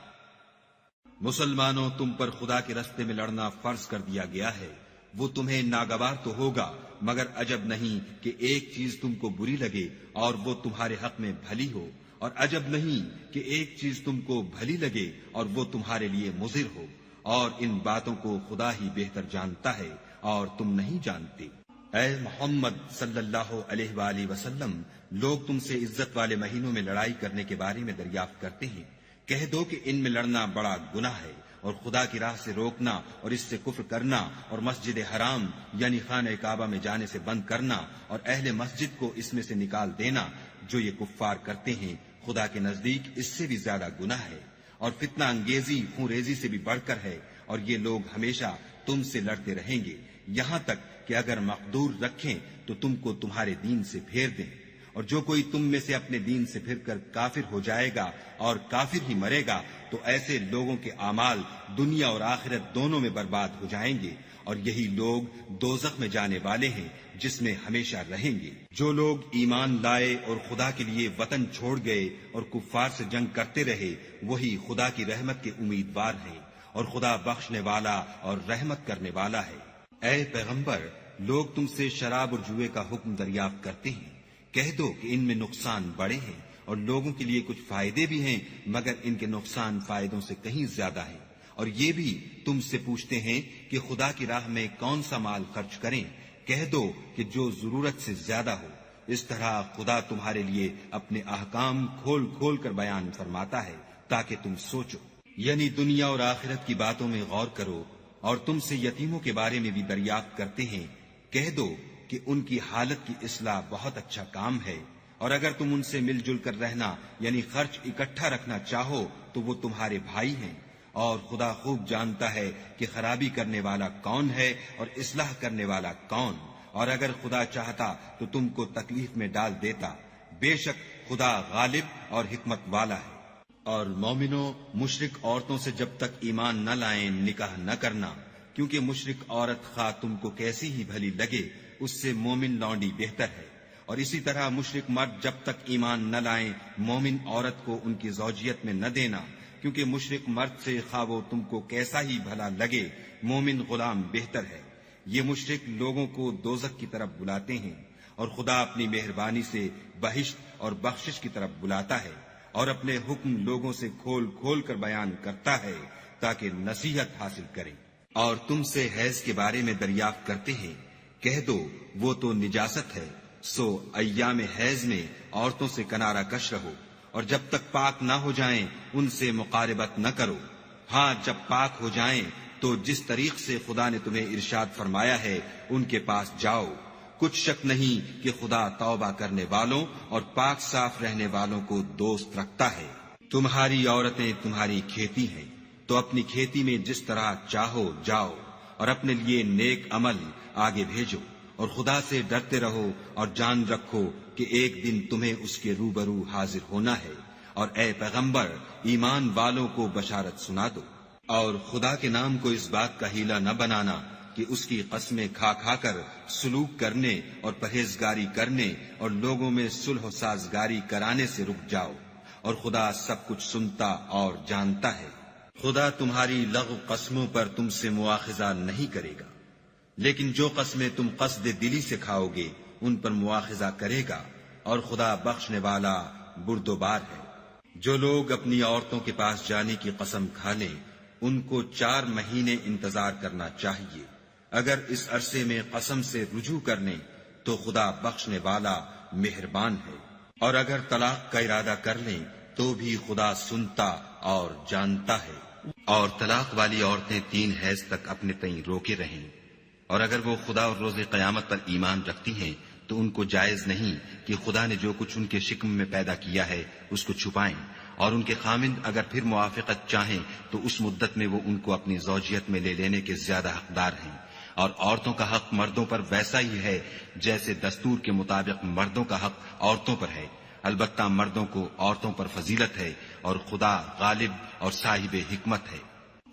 مسلمانوں، تم پر خدا کے راستے میں لڑنا فرض کر دیا گیا ہے، وہ تمہیں ناگوار تو ہوگا، مگر عجب نہیں کہ ایک چیز تم کو بری لگے اور وہ تمہارے حق میں بھلی ہو، اور عجب نہیں کہ ایک چیز تم کو بھلی لگے اور وہ تمہارے لیے مضر ہو، اور ان باتوں کو خدا ہی بہتر جانتا ہے اور تم نہیں جانتے۔ اے محمد صلی اللہ علیہ وآلہ وسلم، لوگ تم سے عزت والے مہینوں میں لڑائی کرنے کے بارے میں دریافت کرتے ہیں۔ کہہ دو کہ ان میں لڑنا بڑا گناہ ہے، اور خدا کی راہ سے روکنا اور اس سے کفر کرنا اور مسجد حرام یعنی خانہ کعبہ میں جانے سے بند کرنا اور اہل مسجد کو اس میں سے نکال دینا، جو یہ کفار کرتے ہیں خدا کے نزدیک اس سے بھی زیادہ گناہ ہے، اور فتنہ انگیزی خون ریزی سے بھی بڑھ کر ہے، اور یہ لوگ ہمیشہ تم سے لڑتے رہیں گے، یہاں تک کہ اگر مقدور رکھیں تو تم کو تمہارے دین سے پھیر دیں۔ اور جو کوئی تم میں سے اپنے دین سے پھر کر کافر ہو جائے گا اور کافر ہی مرے گا تو ایسے لوگوں کے اعمال دنیا اور آخرت دونوں میں برباد ہو جائیں گے، اور یہی لوگ دوزخ میں جانے والے ہیں جس میں ہمیشہ رہیں گے۔ جو لوگ ایمان لائے اور خدا کے لیے وطن چھوڑ گئے اور کفار سے جنگ کرتے رہے وہی خدا کی رحمت کے امیدوار ہیں، اور خدا بخشنے والا اور رحمت کرنے والا ہے۔ اے پیغمبر، لوگ تم سے شراب اور جوئے کا حکم دریافت کرتے ہیں، کہہ دو کہ ان میں نقصان بڑے ہیں اور لوگوں کے لیے کچھ فائدے بھی ہیں، مگر ان کے نقصان فائدوں سے کہیں زیادہ ہیں۔ اور یہ بھی تم سے پوچھتے ہیں کہ خدا کی راہ میں کون سا مال خرچ کریں، کہہ دو کہ جو ضرورت سے زیادہ ہو۔ اس طرح خدا تمہارے لیے اپنے احکام کھول کھول کر بیان فرماتا ہے تاکہ تم سوچو، یعنی دنیا اور آخرت کی باتوں میں غور کرو۔ اور تم سے یتیموں کے بارے میں بھی دریافت کرتے ہیں، کہہ دو کہ ان کی حالت کی اصلاح بہت اچھا کام ہے، اور اگر تم ان سے مل جل کر رہنا یعنی خرچ اکٹھا رکھنا چاہو تو وہ تمہارے بھائی ہیں، اور خدا خوب جانتا ہے کہ خرابی کرنے والا کون ہے اور اصلاح کرنے والا کون، اور اگر خدا چاہتا تو تم کو تکلیف میں ڈال دیتا، بے شک خدا غالب اور حکمت والا ہے۔ اور مومنوں، مشرک عورتوں سے جب تک ایمان نہ لائیں نکاح نہ کرنا، کیونکہ مشرک عورت خواہ تم کو کیسی ہی بھلی لگے اس سے مومن لونڈی بہتر ہے، اور اسی طرح مشرک مرد جب تک ایمان نہ لائیں مومن عورت کو ان کی زوجیت میں نہ دینا، کیونکہ مشرک مرد سے خواہ وہ تم کو کیسا ہی بھلا لگے مومن غلام بہتر ہے۔ یہ مشرک لوگوں کو دوزخ کی طرف بلاتے ہیں، اور خدا اپنی مہربانی سے بہشت اور بخشش کی طرف بلاتا ہے، اور اپنے حکم لوگوں سے کھول کھول کر بیان کرتا ہے تاکہ نصیحت حاصل کریں۔ اور تم سے حیض کے بارے میں دریافت کرتے ہیں، کہہ دو وہ تو نجاست ہے، سو ایام حیض میں عورتوں سے کنارہ کش رہو، اور جب تک پاک نہ ہو جائیں ان سے مقاربت نہ کرو۔ ہاں جب پاک ہو جائیں تو جس طریق سے خدا نے تمہیں ارشاد فرمایا ہے ان کے پاس جاؤ، کچھ شک نہیں کہ خدا توبہ کرنے والوں اور پاک صاف رہنے والوں کو دوست رکھتا ہے۔ تمہاری عورتیں تمہاری کھیتی ہیں، تو اپنی کھیتی میں جس طرح چاہو جاؤ، اور اپنے لیے نیک عمل آگے بھیجو، اور خدا سے ڈرتے رہو، اور جان رکھو کہ ایک دن تمہیں اس کے روبرو حاضر ہونا ہے۔ اور اے پیغمبر، ایمان والوں کو بشارت سنا دو، اور خدا کے نام کو اس بات کا ہیلا نہ بنانا کہ اس کی قسمیں کھا کھا کر سلوک کرنے اور پرہیزگاری کرنے اور لوگوں میں صلح و سازگاری کرانے سے رک جاؤ، اور خدا سب کچھ سنتا اور جانتا ہے۔ خدا تمہاری لغو قسموں پر تم سے مواخذہ نہیں کرے گا، لیکن جو قسمیں تم قصد دلی سے کھاؤ گے ان پر مواخذہ کرے گا، اور خدا بخشنے والا بردبار ہے۔ جو لوگ اپنی عورتوں کے پاس جانے کی قسم کھا لیں ان کو 4 مہینے انتظار کرنا چاہیے، اگر اس عرصے میں قسم سے رجوع کر لیں تو خدا بخشنے والا مہربان ہے، اور اگر طلاق کا ارادہ کر لیں تو بھی خدا سنتا اور جانتا ہے۔ اور طلاق والی عورتیں 3 حیض تک اپنے تئیں روکے رہیں، اور اگر وہ خدا اور روز قیامت پر ایمان رکھتی ہیں تو ان کو جائز نہیں کہ خدا نے جو کچھ ان کے شکم میں پیدا کیا ہے اس کو چھپائیں، اور ان کے خامند اگر پھر موافقت چاہیں تو اس مدت میں وہ ان کو اپنی زوجیت میں لے لینے کے زیادہ حقدار ہیں۔ اور عورتوں کا حق مردوں پر ویسا ہی ہے جیسے دستور کے مطابق مردوں کا حق عورتوں پر ہے، البتہ مردوں کو عورتوں پر فضیلت ہے، اور خدا غالب اور صاحب حکمت ہے۔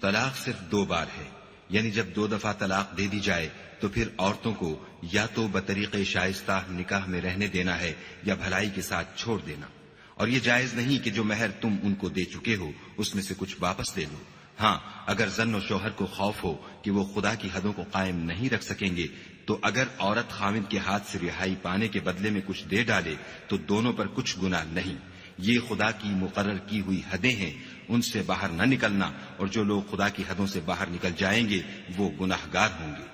طلاق صرف 2 بار ہے، یعنی جب 2 دفعہ طلاق دے دی جائے تو پھر عورتوں کو یا تو بطریق شائستہ نکاح میں رہنے دینا ہے یا بھلائی کے ساتھ چھوڑ دینا، اور یہ جائز نہیں کہ جو مہر تم ان کو دے چکے ہو اس میں سے کچھ واپس لے لو۔ ہاں اگر زن و شوہر کو خوف ہو کہ وہ خدا کی حدوں کو قائم نہیں رکھ سکیں گے تو اگر عورت خاوند کے ہاتھ سے رہائی پانے کے بدلے میں کچھ دے ڈالے تو دونوں پر کچھ گناہ نہیں، یہ خدا کی مقرر کی ہوئی حدیں ہیں، ان سے باہر نہ نکلنا، اور جو لوگ خدا کی حدوں سے باہر نکل جائیں گے وہ گناہگار ہوں گے۔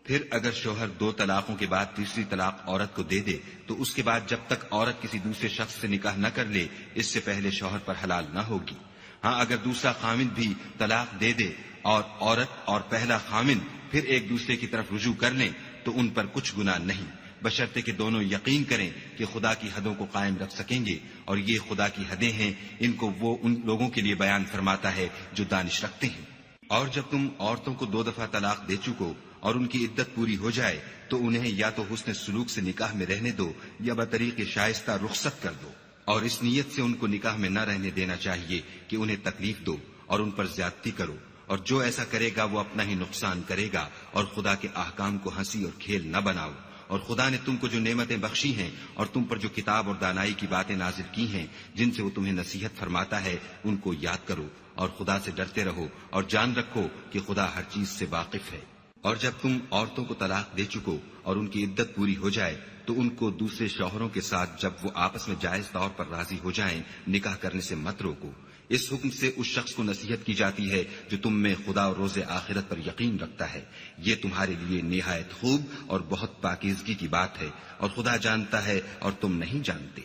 پھر اگر شوہر 2 طلاقوں کے بعد تیسری طلاق عورت کو دے دے تو اس کے بعد جب تک عورت کسی دوسرے شخص سے نکاح نہ کر لے اس سے پہلے شوہر پر حلال نہ ہوگی۔ ہاں اگر دوسرا خامند بھی طلاق دے دے اور عورت اور پہلا خامند پھر ایک دوسرے کی طرف رجوع کر لیں تو ان پر کچھ گناہ نہیں، بشرطے کہ دونوں یقین کریں کہ خدا کی حدوں کو قائم رکھ سکیں گے، اور یہ خدا کی حدیں ہیں، ان کو وہ ان لوگوں کے لیے بیان فرماتا ہے جو دانش رکھتے ہیں۔ اور جب تم عورتوں کو 2 دفعہ طلاق دے چکو اور ان کی عدت پوری ہو جائے تو انہیں یا تو حسن سلوک سے نکاح میں رہنے دو یا بطریق شائستہ رخصت کر دو، اور اس نیت سے ان کو نکاح میں نہ رہنے دینا چاہیے کہ انہیں تکلیف دو اور ان پر زیادتی کرو، اور جو ایسا کرے گا وہ اپنا ہی نقصان کرے گا، اور خدا کے احکام کو ہنسی اور کھیل نہ بناؤ۔ اور خدا نے تم کو جو نعمتیں بخشی ہیں اور تم پر جو کتاب اور دانائی کی باتیں نازل کی ہیں جن سے وہ تمہیں نصیحت فرماتا ہے ان کو یاد کرو، اور خدا سے ڈرتے رہو اور جان رکھو کہ خدا ہر چیز سے واقف ہے۔ اور جب تم عورتوں کو طلاق دے چکو اور ان کی عدت پوری ہو جائے تو ان کو دوسرے شوہروں کے ساتھ جب وہ آپس میں جائز طور پر راضی ہو جائیں نکاح کرنے سے مت روکو۔ اس حکم سے اس شخص کو نصیحت کی جاتی ہے جو تم میں خدا اور روز آخرت پر یقین رکھتا ہے، یہ تمہارے لیے نہایت خوب اور بہت پاکیزگی کی بات ہے، اور خدا جانتا ہے اور تم نہیں جانتے۔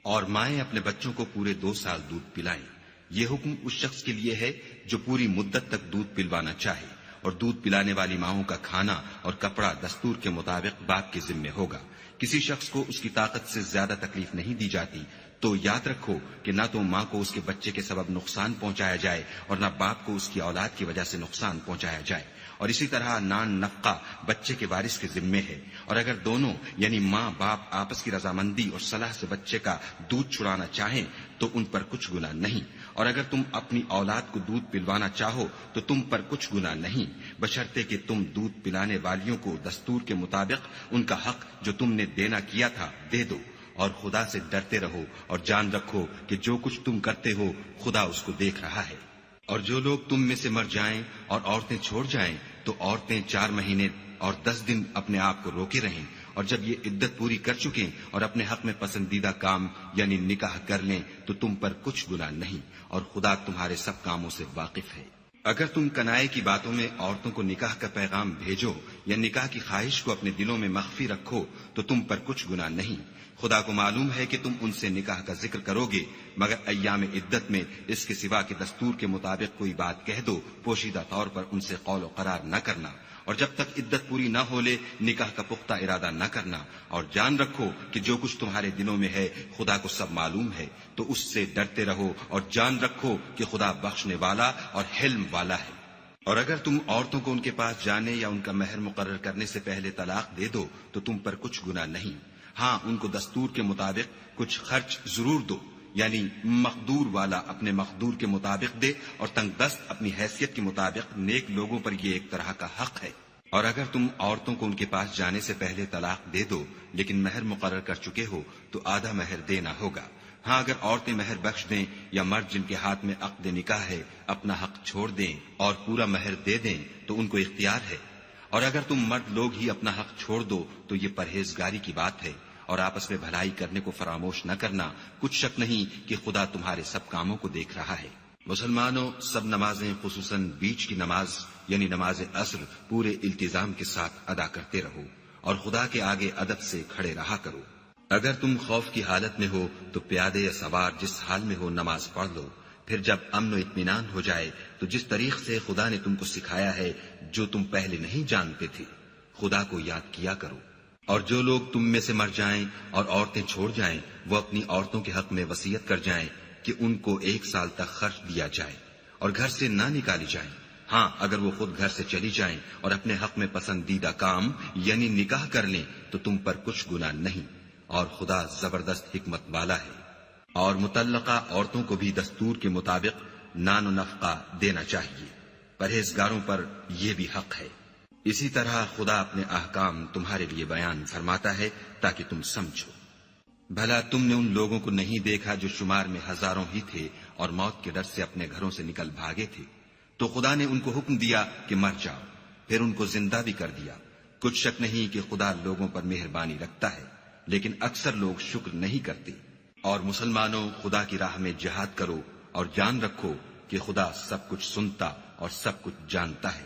اور مائیں اپنے بچوں کو پورے 2 سال دودھ پلائیں، یہ حکم اس شخص کے لیے ہے جو پوری مدت تک دودھ پلوانا چاہے، اور دودھ پلانے والی ماؤں کا کھانا اور کپڑا دستور کے مطابق باپ کے ذمے ہوگا۔ کسی شخص کو اس کی طاقت سے زیادہ تکلیف نہیں دی جاتی، تو یاد رکھو کہ نہ تو ماں کو اس کے بچے کے سبب نقصان پہنچایا جائے اور نہ باپ کو اس کی اولاد کی وجہ سے نقصان پہنچایا جائے، اور اسی طرح نان نفقہ بچے کے وارث کے ذمے ہے، اور اگر دونوں یعنی ماں باپ آپس کی رضامندی اور صلاح سے بچے کا دودھ چھڑانا چاہیں تو ان پر کچھ گناہ نہیں، اور اگر تم اپنی اولاد کو دودھ پلوانا چاہو تو تم پر کچھ گناہ نہیں، بشرطے کہ تم دودھ پلانے والیوں کو دستور کے مطابق ان کا حق جو تم نے دینا کیا تھا دے دو، اور خدا سے ڈرتے رہو اور جان رکھو کہ جو کچھ تم کرتے ہو خدا اس کو دیکھ رہا ہے۔ اور جو لوگ تم میں سے مر جائیں اور عورتیں چھوڑ جائیں تو عورتیں 4 مہینے اور 10 دن اپنے آپ کو روکے رہیں، اور جب یہ عدت پوری کر چکیں اور اپنے حق میں پسندیدہ کام یعنی نکاح کر لیں تو تم پر کچھ گناہ نہیں، اور خدا تمہارے سب کاموں سے واقف ہے۔ اگر تم کنائے کی باتوں میں عورتوں کو نکاح کا پیغام بھیجو یا نکاح کی خواہش کو اپنے دلوں میں مخفی رکھو تو تم پر کچھ گناہ نہیں، خدا کو معلوم ہے کہ تم ان سے نکاح کا ذکر کرو گے، مگر ایام عدت میں اس کے سوا کہ دستور کے مطابق کوئی بات کہہ دو، پوشیدہ طور پر ان سے قول و قرار نہ کرنا، اور جب تک عدت پوری نہ ہو لے نکاح کا پختہ ارادہ نہ کرنا، اور جان رکھو کہ جو کچھ تمہارے دلوں میں ہے خدا کو سب معلوم ہے، تو اس سے ڈرتے رہو اور جان رکھو کہ خدا بخشنے والا اور حلم والا ہے۔ اور اگر تم عورتوں کو ان کے پاس جانے یا ان کا مہر مقرر کرنے سے پہلے طلاق دے دو تو تم پر کچھ گناہ نہیں، ہاں ان کو دستور کے مطابق کچھ خرچ ضرور دو، یعنی مقدور والا اپنے مقدور کے مطابق دے اور تنگ دست اپنی حیثیت کے مطابق، نیک لوگوں پر یہ ایک طرح کا حق ہے۔ اور اگر تم عورتوں کو ان کے پاس جانے سے پہلے طلاق دے دو لیکن مہر مقرر کر چکے ہو تو آدھا مہر دینا ہوگا، ہاں اگر عورتیں مہر بخش دیں یا مرد جن کے ہاتھ میں عقد نکاح ہے اپنا حق چھوڑ دیں اور پورا مہر دے دیں تو ان کو اختیار ہے، اور اگر تم مرد لوگ ہی اپنا حق چھوڑ دو تو یہ پرہیزگاری کی بات ہے، اور آپس میں بھلائی کرنے کو فراموش نہ کرنا، کچھ شک نہیں کہ خدا تمہارے سب کاموں کو دیکھ رہا ہے۔ مسلمانوں، سب نمازیں خصوصاً بیچ کی نماز یعنی نماز عصر پورے التزام کے ساتھ ادا کرتے رہو، اور خدا کے آگے ادب سے کھڑے رہا کرو۔ اگر تم خوف کی حالت میں ہو تو پیادے یا سوار جس حال میں ہو نماز پڑھ لو، پھر جب امن و اطمینان ہو جائے تو جس طریق سے خدا نے تم کو سکھایا ہے جو تم پہلے نہیں جانتے تھے خدا کو یاد کیا کرو۔ اور جو لوگ تم میں سے مر جائیں اور عورتیں چھوڑ جائیں وہ اپنی عورتوں کے حق میں وصیت کر جائیں کہ ان کو 1 سال تک خرچ دیا جائے اور گھر سے نہ نکالی جائیں، ہاں اگر وہ خود گھر سے چلی جائیں اور اپنے حق میں پسندیدہ کام یعنی نکاح کر لیں تو تم پر کچھ گناہ نہیں، اور خدا زبردست حکمت والا ہے۔ اور مطلقہ عورتوں کو بھی دستور کے مطابق نان و نفقہ دینا چاہیے، پرہیزگاروں پر یہ بھی حق ہے۔ اسی طرح خدا اپنے احکام تمہارے لیے بیان فرماتا ہے تاکہ تم سمجھو۔ بھلا تم نے ان لوگوں کو نہیں دیکھا جو شمار میں ہزاروں ہی تھے اور موت کے ڈر سے اپنے گھروں سے نکل بھاگے تھے، تو خدا نے ان کو حکم دیا کہ مر جاؤ، پھر ان کو زندہ بھی کر دیا۔ کچھ شک نہیں کہ خدا لوگوں پر مہربانی رکھتا ہے، لیکن اکثر لوگ شکر نہیں کرتے۔ اور مسلمانوں، خدا کی راہ میں جہاد کرو اور جان رکھو کہ خدا سب کچھ سنتا اور سب کچھ جانتا ہے۔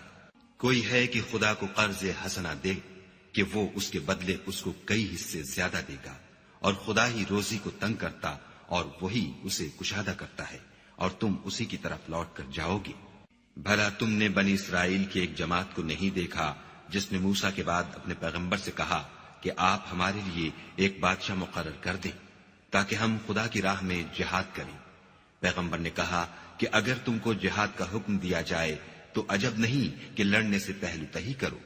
کوئی ہے کہ خدا کو قرض حسنہ دے کہ وہ اس کے بدلے اس کو کئی حصے زیادہ دے گا، اور خدا ہی روزی کو تنگ کرتا اور وہی اسے کشادہ کرتا ہے، اور تم اسی کی طرف لوٹ کر جاؤ گے۔ بھلا تم نے بنی اسرائیل کی ایک جماعت کو نہیں دیکھا جس نے موسیٰ کے بعد اپنے پیغمبر سے کہا کہ آپ ہمارے لیے ایک بادشاہ مقرر کر دیں تاکہ ہم خدا کی راہ میں جہاد کریں؟ پیغمبر نے کہا کہ اگر تم کو جہاد کا حکم دیا جائے تو عجب نہیں کہ لڑنے سے پہلو تہی کرو۔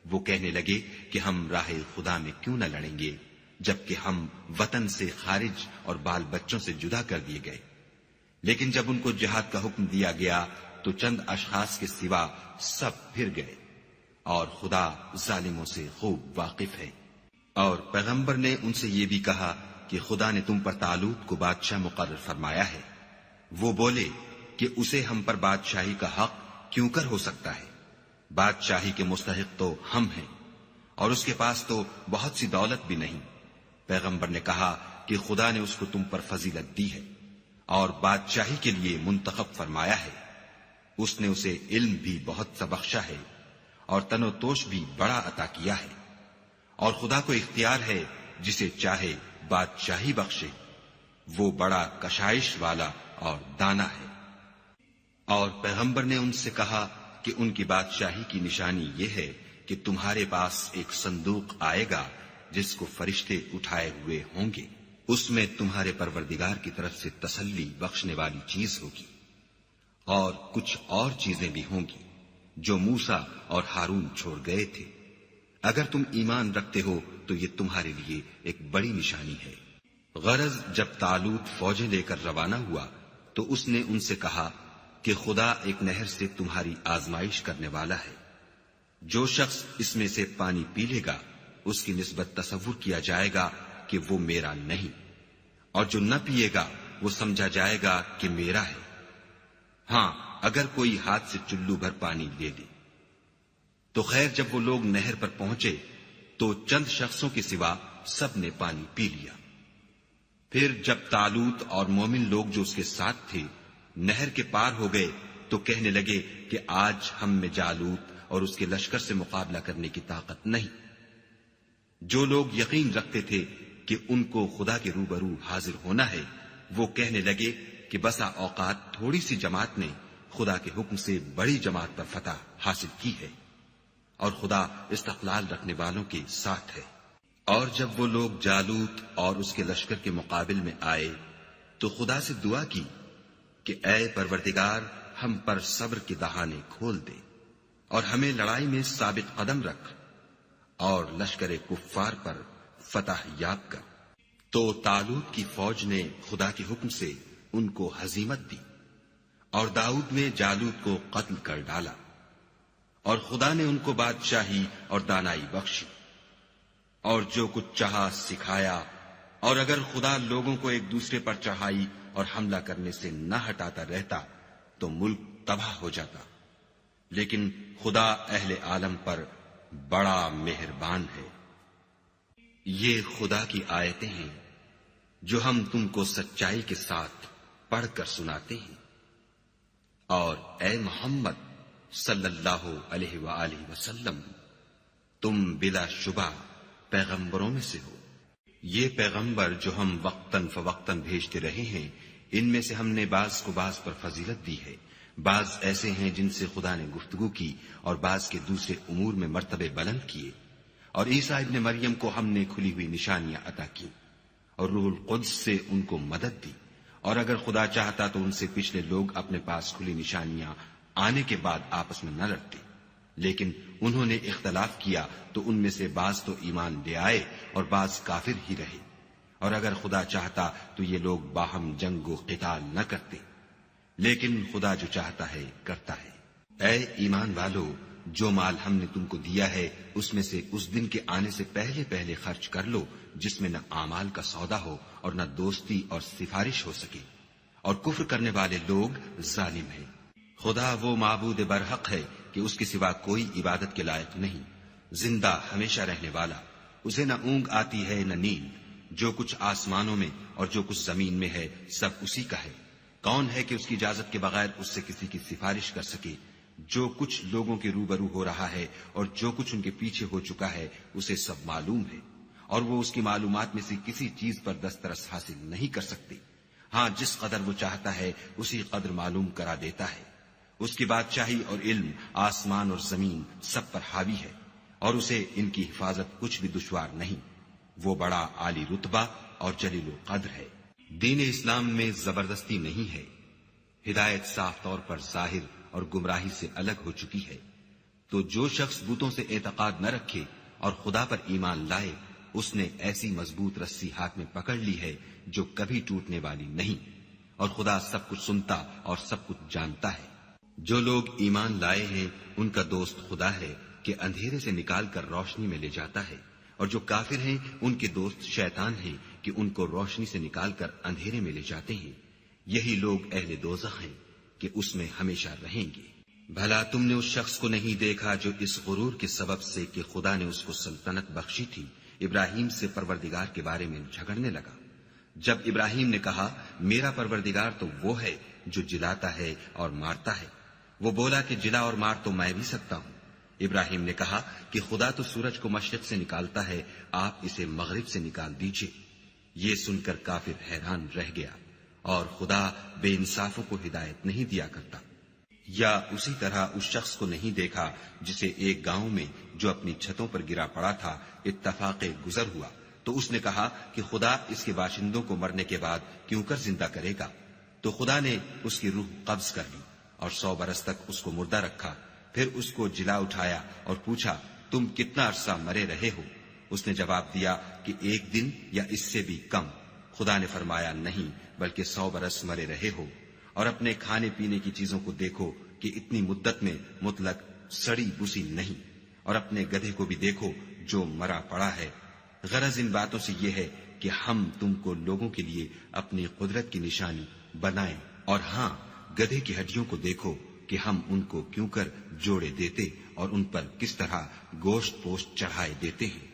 وہ کہنے لگے کہ ہم راہ خدا میں کیوں نہ لڑیں گے جبکہ ہم وطن سے خارج اور بال بچوں سے جدا کر دیے گئے۔ لیکن جب ان کو جہاد کا حکم دیا گیا تو چند اشخاص کے سوا سب پھر گئے، اور خدا ظالموں سے خوب واقف ہے۔ اور پیغمبر نے ان سے یہ بھی کہا کہ خدا نے تم پر طالوت کو بادشاہ مقرر فرمایا ہے۔ وہ بولے کہ اسے ہم پر بادشاہی کا حق کیوں کر ہو سکتا ہے؟ بادشاہی کے مستحق تو ہم ہیں، اور اس کے پاس تو بہت سی دولت بھی نہیں۔ پیغمبر نے کہا کہ خدا نے اس کو تم پر فضیلت دی ہے اور بادشاہی کے لیے منتخب فرمایا ہے۔ اس نے اسے علم بھی بہت سا بخشا ہے اور تن و توش بھی بڑا عطا کیا ہے، اور خدا کو اختیار ہے جسے چاہے بادشاہی بخشے، وہ بڑا کشائش والا اور دانا ہے۔ اور پیغمبر نے ان سے کہا کہ ان کی بادشاہی کی نشانی یہ ہے کہ تمہارے پاس ایک صندوق آئے گا جس کو فرشتے اٹھائے ہوئے ہوں گے، اس میں تمہارے پروردگار کی طرف سے تسلی بخشنے والی چیز ہوگی، اور کچھ اور چیزیں بھی ہوں گی جو موسیٰ اور ہارون چھوڑ گئے تھے۔ اگر تم ایمان رکھتے ہو تو یہ تمہارے لیے ایک بڑی نشانی ہے۔ غرض جب طالوت فوجیں لے کر روانہ ہوا تو اس نے ان سے کہا کہ خدا ایک نہر سے تمہاری آزمائش کرنے والا ہے، جو شخص اس میں سے پانی پی لے گا اس کی نسبت تصور کیا جائے گا کہ وہ میرا نہیں، اور جو نہ پیے گا وہ سمجھا جائے گا کہ میرا ہے۔ ہاں اگر کوئی ہاتھ سے چلو بھر پانی لے لے تو خیر، جب وہ لوگ نہر پر پہنچے تو چند شخصوں کے سوا سب نے پانی پی لیا۔ پھر جب طالوت اور مومن لوگ جو اس کے ساتھ تھے نہر کے پار ہو گئے تو کہنے لگے کہ آج ہم میں جالوت اور اس کے لشکر سے مقابلہ کرنے کی طاقت نہیں۔ جو لوگ یقین رکھتے تھے کہ ان کو خدا کے روبرو حاضر ہونا ہے، وہ کہنے لگے کہ بسا اوقات تھوڑی سی جماعت نے خدا کے حکم سے بڑی جماعت پر فتح حاصل کی ہے، اور خدا استقلال رکھنے والوں کے ساتھ ہے۔ اور جب وہ لوگ جالوت اور اس کے لشکر کے مقابل میں آئے تو خدا سے دعا کی کہ اے پروردگار، ہم پر صبر کے دہانے کھول دے اور ہمیں لڑائی میں ثابت قدم رکھ اور لشکر کفار پر فتح یاب کر۔ تو طالوت کی فوج نے خدا کے حکم سے ان کو ہزیمت دی، اور داؤد نے جالوت کو قتل کر ڈالا، اور خدا نے ان کو بادشاہی اور دانائی بخشی، اور جو کچھ چاہا سکھایا۔ اور اگر خدا لوگوں کو ایک دوسرے پر چڑھائی اور حملہ کرنے سے نہ ہٹاتا رہتا تو ملک تباہ ہو جاتا، لیکن خدا اہل عالم پر بڑا مہربان ہے۔ یہ خدا کی آیتیں ہیں جو ہم تم کو سچائی کے ساتھ پڑھ کر سناتے ہیں، اور اے محمد صلی اللہ علیہ وآلہ وسلم، تم بلا شبہ پیغمبروں میں سے ہو۔ یہ پیغمبر جو ہم وقتاً فوقتاً بھیجتے رہے ہیں، ان میں سے ہم نے بعض کو بعض پر فضیلت دی ہے، بعض ایسے ہیں جن سے خدا نے گفتگو کی اور بعض کے دوسرے امور میں مرتبے بلند کیے، اور عیسیٰ ابن مریم کو ہم نے کھلی ہوئی نشانیاں عطا کی اور روح القدس سے ان کو مدد دی، اور اگر خدا چاہتا تو ان سے پچھلے لوگ اپنے پاس کھلی نشانیاں آنے کے بعد آپس میں نہ لڑتے، لیکن انہوں نے اختلاف کیا تو ان میں سے بعض تو ایمان لے آئے اور بعض کافر ہی رہے، اور اگر خدا چاہتا تو یہ لوگ باہم جنگ و قتال نہ کرتے، لیکن خدا جو چاہتا ہے کرتا ہے۔ اے ایمان والو، جو مال ہم نے تم کو دیا ہے اس میں سے اس دن کے آنے سے پہلے پہلے خرچ کر لو جس میں نہ اعمال کا سودا ہو اور نہ دوستی اور سفارش ہو سکے، اور کفر کرنے والے لوگ ظالم ہیں۔ خدا وہ معبود برحق ہے کہ اس کے سوا کوئی عبادت کے لائق نہیں، زندہ ہمیشہ رہنے والا، اسے نہ اونگ آتی ہے نہ نیند، جو کچھ آسمانوں میں اور جو کچھ زمین میں ہے سب اسی کا ہے۔ کون ہے کہ اس کی اجازت کے بغیر اس سے کسی کی سفارش کر سکے؟ جو کچھ لوگوں کے روبرو ہو رہا ہے اور جو کچھ ان کے پیچھے ہو چکا ہے اسے سب معلوم ہے، اور وہ اس کی معلومات میں سے کسی چیز پر دسترس حاصل نہیں کر سکتے۔ ہاں جس قدر وہ چاہتا ہے اسی قدر معلوم کرا دیتا ہے۔ اس کی بادشاہی اور علم آسمان اور زمین سب پر حاوی ہے، اور اسے ان کی حفاظت کچھ بھی دشوار نہیں۔ وہ بڑا عالی رتبہ اور جلیل القدر ہے۔ دین اسلام میں زبردستی نہیں ہے، ہدایت صاف طور پر ظاہر اور گمراہی سے الگ ہو چکی ہے۔ تو جو شخص بتوں سے اعتقاد نہ رکھے اور خدا پر ایمان لائے، اس نے ایسی مضبوط رسی ہاتھ میں پکڑ لی ہے جو کبھی ٹوٹنے والی نہیں، اور خدا سب کچھ سنتا اور سب کچھ جانتا ہے۔ جو لوگ ایمان لائے ہیں ان کا دوست خدا ہے کہ اندھیرے سے نکال کر روشنی میں لے جاتا ہے، اور جو کافر ہیں ان کے دوست شیطان ہیں کہ ان کو روشنی سے نکال کر اندھیرے میں لے جاتے ہیں۔ یہی لوگ اہل دوزخ ہیں کہ اس میں ہمیشہ رہیں گے۔ بھلا تم نے اس شخص کو نہیں دیکھا جو اس غرور کے سبب سے کہ خدا نے اس کو سلطنت بخشی تھی، ابراہیم سے پروردگار کے بارے میں جھگڑنے لگا؟ جب ابراہیم نے کہا میرا پروردگار تو وہ ہے جو جلاتا ہے اور مارتا ہے، وہ بولا کہ جلا اور مار تو میں بھی سکتا ہوں۔ ابراہیم نے کہا کہ خدا تو سورج کو مشرق سے نکالتا ہے، آپ اسے مغرب سے نکال دیجئے۔ یہ سن کر کافر حیران رہ گیا، اور خدا بے انصافوں کو ہدایت نہیں دیا کرتا۔ یا اسی طرح اس شخص کو نہیں دیکھا جسے ایک گاؤں میں جو اپنی چھتوں پر گرا پڑا تھا اتفاق گزر ہوا، تو اس نے کہا کہ خدا اس کے باشندوں کو مرنے کے بعد کیوں کر زندہ کرے گا؟ تو خدا نے اس کی روح قبض کر لی اور 100 برس تک اس کو مردہ رکھا، پھر اس کو جلا اٹھایا اور پوچھا تم کتنا عرصہ مرے رہے ہو؟ اس نے جواب دیا کہ 1 دن یا اس سے بھی کم۔ خدا نے فرمایا نہیں بلکہ 100 برس مرے رہے ہو، اور اپنے کھانے پینے کی چیزوں کو دیکھو کہ اتنی مدت میں مطلق سڑی بسی نہیں، اور اپنے گدھے کو بھی دیکھو جو مرا پڑا ہے۔ غرض ان باتوں سے یہ ہے کہ ہم تم کو لوگوں کے لیے اپنی قدرت کی نشانی بنائیں، اور ہاں گدھے کی ہڈیوں کو دیکھو کہ ہم ان کو کیوں کر جوڑے دیتے اور ان پر کس طرح گوشت پوشت چڑھائے دیتے ہیں۔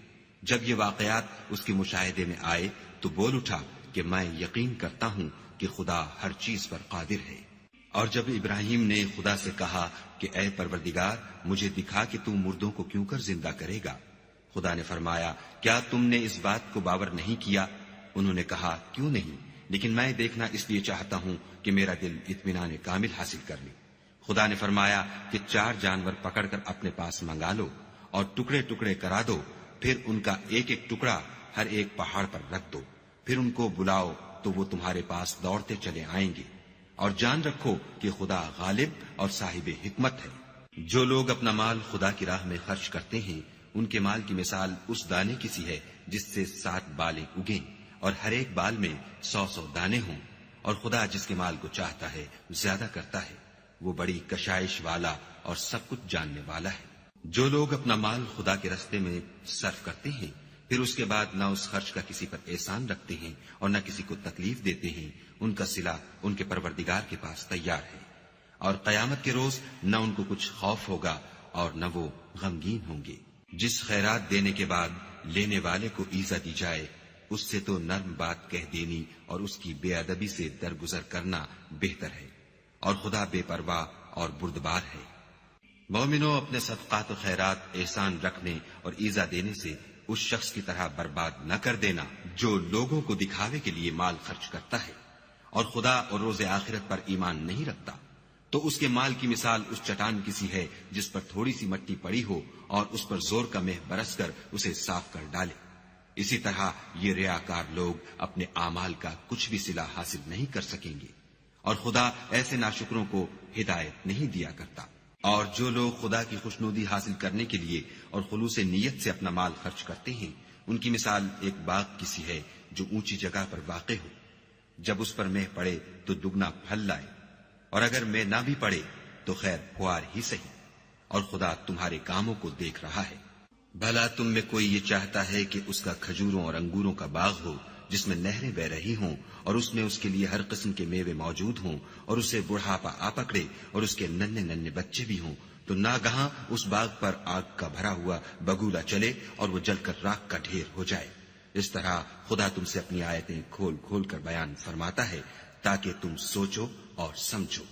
جب یہ واقعات اس کے مشاہدے میں آئے تو بول اٹھا کہ میں یقین کرتا ہوں کہ خدا ہر چیز پر قادر ہے۔ اور جب ابراہیم نے خدا سے کہا کہ اے پروردگار مجھے دکھا کہ تو مردوں کو کیوں کر زندہ کرے گا، خدا نے فرمایا کیا تم نے اس بات کو باور نہیں کیا؟ انہوں نے کہا کیوں نہیں، لیکن میں دیکھنا اس لیے چاہتا ہوں کہ میرا دل اطمینان کامل حاصل کر لے۔ خدا نے فرمایا کہ 4 جانور پکڑ کر اپنے پاس منگا لو اور ٹکڑے ٹکڑے کرا دو، پھر ان کا ایک ایک ٹکڑا ہر ایک پہاڑ پر رکھ دو، پھر ان کو بلاؤ تو وہ تمہارے پاس دوڑتے چلے آئیں گے، اور جان رکھو کہ خدا غالب اور صاحب حکمت ہے۔ جو لوگ اپنا مال خدا کی راہ میں خرچ کرتے ہیں ان کے مال کی مثال اس دانے کی سی ہے جس سے 7 بالیں اگیں اور ہر ایک بال میں 100 دانے ہوں، اور خدا جس کے مال کو چاہتا ہے زیادہ کرتا ہے، وہ بڑی کشائش والا اور سب کچھ جاننے والا ہے۔ جو لوگ اپنا مال خدا کے راستے میں صرف کرتے ہیں پھر اس کے بعد نہ اس خرچ کا کسی پر احسان رکھتے ہیں اور نہ کسی کو تکلیف دیتے ہیں، ان کا صلہ ان کے پروردگار کے پاس تیار ہے، اور قیامت کے روز نہ ان کو کچھ خوف ہوگا اور نہ وہ غمگین ہوں گے۔ جس خیرات دینے کے بعد لینے والے کو ایزا دی جائے اس سے تو نرم بات کہہ دینی اور اس کی بے ادبی سے درگزر کرنا بہتر ہے، اور خدا بے پرواہ اور بردبار ہے۔ مومنوں اپنے صدقات و خیرات احسان رکھنے اور ایزا دینے سے اس شخص کی طرح برباد نہ کر دینا جو لوگوں کو دکھاوے کے لیے مال خرچ کرتا ہے اور خدا اور روز آخرت پر ایمان نہیں رکھتا، تو اس کے مال کی مثال اس چٹان کی سی ہے جس پر تھوڑی سی مٹی پڑی ہو اور اس پر زور کا مہ برس کر اسے صاف کر ڈالے۔ اسی طرح یہ ریاکار لوگ اپنے اعمال کا کچھ بھی صلہ حاصل نہیں کر سکیں گے، اور خدا ایسے ناشکروں کو ہدایت نہیں دیا کرتا۔ اور جو لوگ خدا کی خوشنودی حاصل کرنے کے لیے اور خلوص نیت سے اپنا مال خرچ کرتے ہیں ان کی مثال ایک باغ کی سی ہے جو اونچی جگہ پر واقع ہو، جب اس پر مہ پڑے تو دگنا پھل لائے، اور اگر مہ نہ بھی پڑے تو خیر پھوار ہی سہی، اور خدا تمہارے کاموں کو دیکھ رہا ہے۔ بھلا تم میں کوئی یہ چاہتا ہے کہ اس کا کھجوروں اور انگوروں کا باغ ہو جس میں نہریں بہ رہی ہوں اور اس میں اس کے لیے ہر قسم کے میوے موجود ہوں اور اسے بڑھاپا آ پکڑے اور اس کے ننھے ننھے بچے بھی ہوں، تو ناگہاں اس باغ پر آگ کا بھرا ہوا بگولا چلے اور وہ جل کر راکھ کا ڈھیر ہو جائے۔ اس طرح خدا تم سے اپنی آیتیں کھول کھول کر بیان فرماتا ہے تاکہ تم سوچو اور سمجھو۔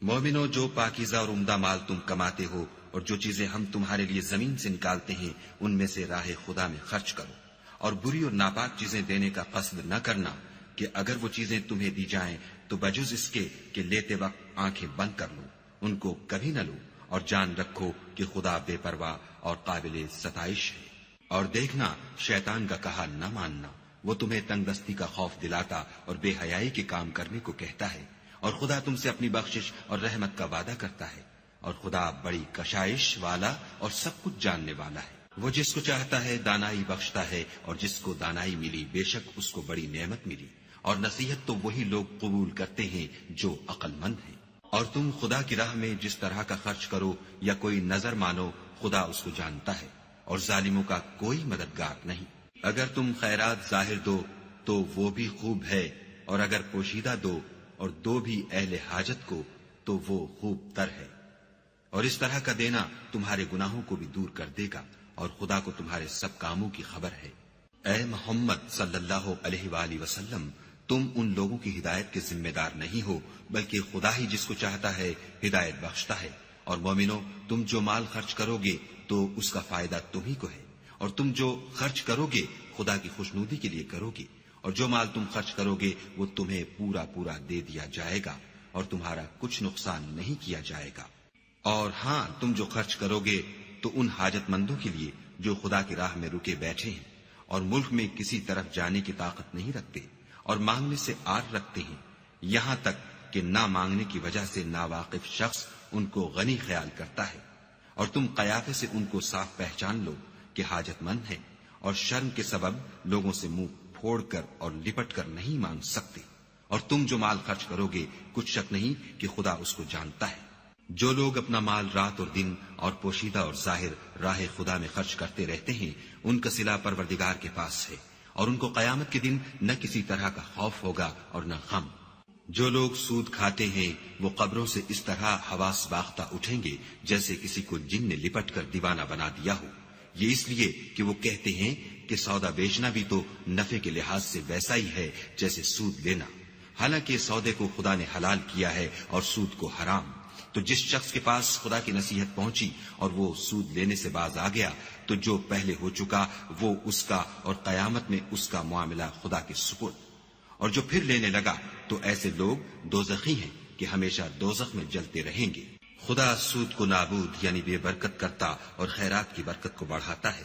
مومنو، جو پاکیزہ اور عمدہ مال تم کماتے ہو اور جو چیزیں ہم تمہارے لیے زمین سے نکالتے ہیں ان میں سے راہ خدا میں خرچ کرو، اور بری اور ناپاک چیزیں دینے کا قصد نہ کرنا کہ اگر وہ چیزیں تمہیں دی جائیں تو بجز اس کے کہ لیتے وقت آنکھیں بند کر لو، ان کو کبھی نہ لو، اور جان رکھو کہ خدا بے پرواہ اور قابل ستائش ہے۔ اور دیکھنا شیطان کا کہا نہ ماننا، وہ تمہیں تنگ دستی کا خوف دلاتا اور بے حیائی کے کام کرنے کو کہتا ہے، اور خدا تم سے اپنی بخشش اور رحمت کا وعدہ کرتا ہے، اور خدا بڑی کشائش والا اور سب کچھ جاننے والا ہے۔ وہ جس کو چاہتا ہے دانائی بخشتا ہے، اور جس کو دانائی ملی بے شک اس کو بڑی نعمت ملی، اور نصیحت تو وہی لوگ قبول کرتے ہیں جو عقل مند ہیں۔ اور تم خدا کی راہ میں جس طرح کا خرچ کرو یا کوئی نظر مانو خدا اس کو جانتا ہے، اور ظالموں کا کوئی مددگار نہیں۔ اگر تم خیرات ظاہر دو تو وہ بھی خوب ہے، اور اگر پوشیدہ دو اور دو بھی اہل حاجت کو تو وہ خوب تر ہے، اور اس طرح کا دینا تمہارے گناہوں کو بھی دور کر دے گا، اور خدا کو تمہارے سب کاموں کی خبر ہے۔ اے محمد صلی اللہ علیہ وآلہ وسلم، تم ان لوگوں کی ہدایت کے ذمہ دار نہیں ہو، بلکہ خدا ہی جس کو چاہتا ہے ہدایت بخشتا ہے۔ اور مومنو، تم جو مال خرچ کرو گے تو اس کا فائدہ تمہیں کو ہے، اور تم جو خرچ کرو گے خدا کی خوشنودی کے لیے کرو گے، اور جو مال تم خرچ کرو گے وہ تمہیں پورا پورا دے دیا جائے گا، اور تمہارا کچھ نقصان نہیں کیا جائے گا۔ اور ہاں، تم جو خرچ کرو گے تو ان حاجت مندوں کے لیے جو خدا کی راہ میں رکے بیٹھے ہیں اور ملک میں کسی طرف جانے کی طاقت نہیں رکھتے اور مانگنے سے آر رکھتے ہیں، یہاں تک کہ نہ مانگنے کی وجہ سے ناواقف شخص ان کو غنی خیال کرتا ہے، اور تم قیافے سے ان کو صاف پہچان لو کہ حاجت مند ہیں، اور شرم کے سبب لوگوں سے منہ پھوڑ کر اور لپٹ کر نہیں مانگ سکتے۔ اور تم جو مال خرچ کرو گے کچھ شک نہیں کہ خدا اس کو جانتا ہے۔ جو لوگ اپنا مال رات اور دن اور پوشیدہ اور ظاہر راہ خدا میں خرچ کرتے رہتے ہیں، ان کا صلہ پروردگار کے پاس ہے، اور ان کو قیامت کے دن نہ کسی طرح کا خوف ہوگا اور نہ غم۔ جو لوگ سود کھاتے ہیں وہ قبروں سے اس طرح حواس باختہ اٹھیں گے جیسے کسی کو جن نے لپٹ کر دیوانہ بنا دیا ہو، یہ اس لیے کہ وہ کہتے ہیں کہ سودا بیچنا بھی تو نفع کے لحاظ سے ویسا ہی ہے جیسے سود لینا، حالانکہ سودے کو خدا نے حلال کیا ہے اور سود کو حرام۔ تو جس شخص کے پاس خدا کی نصیحت پہنچی اور وہ سود لینے سے باز آ گیا تو جو پہلے ہو چکا وہ اس کا، اور قیامت میں اس کا معاملہ خدا کے سپرد۔ اور جو پھر لینے لگا تو ایسے لوگ دوزخی ہیں کہ ہمیشہ دوزخ میں جلتے رہیں گے۔ خدا سود کو نابود یعنی بے برکت کرتا اور خیرات کی برکت کو بڑھاتا ہے،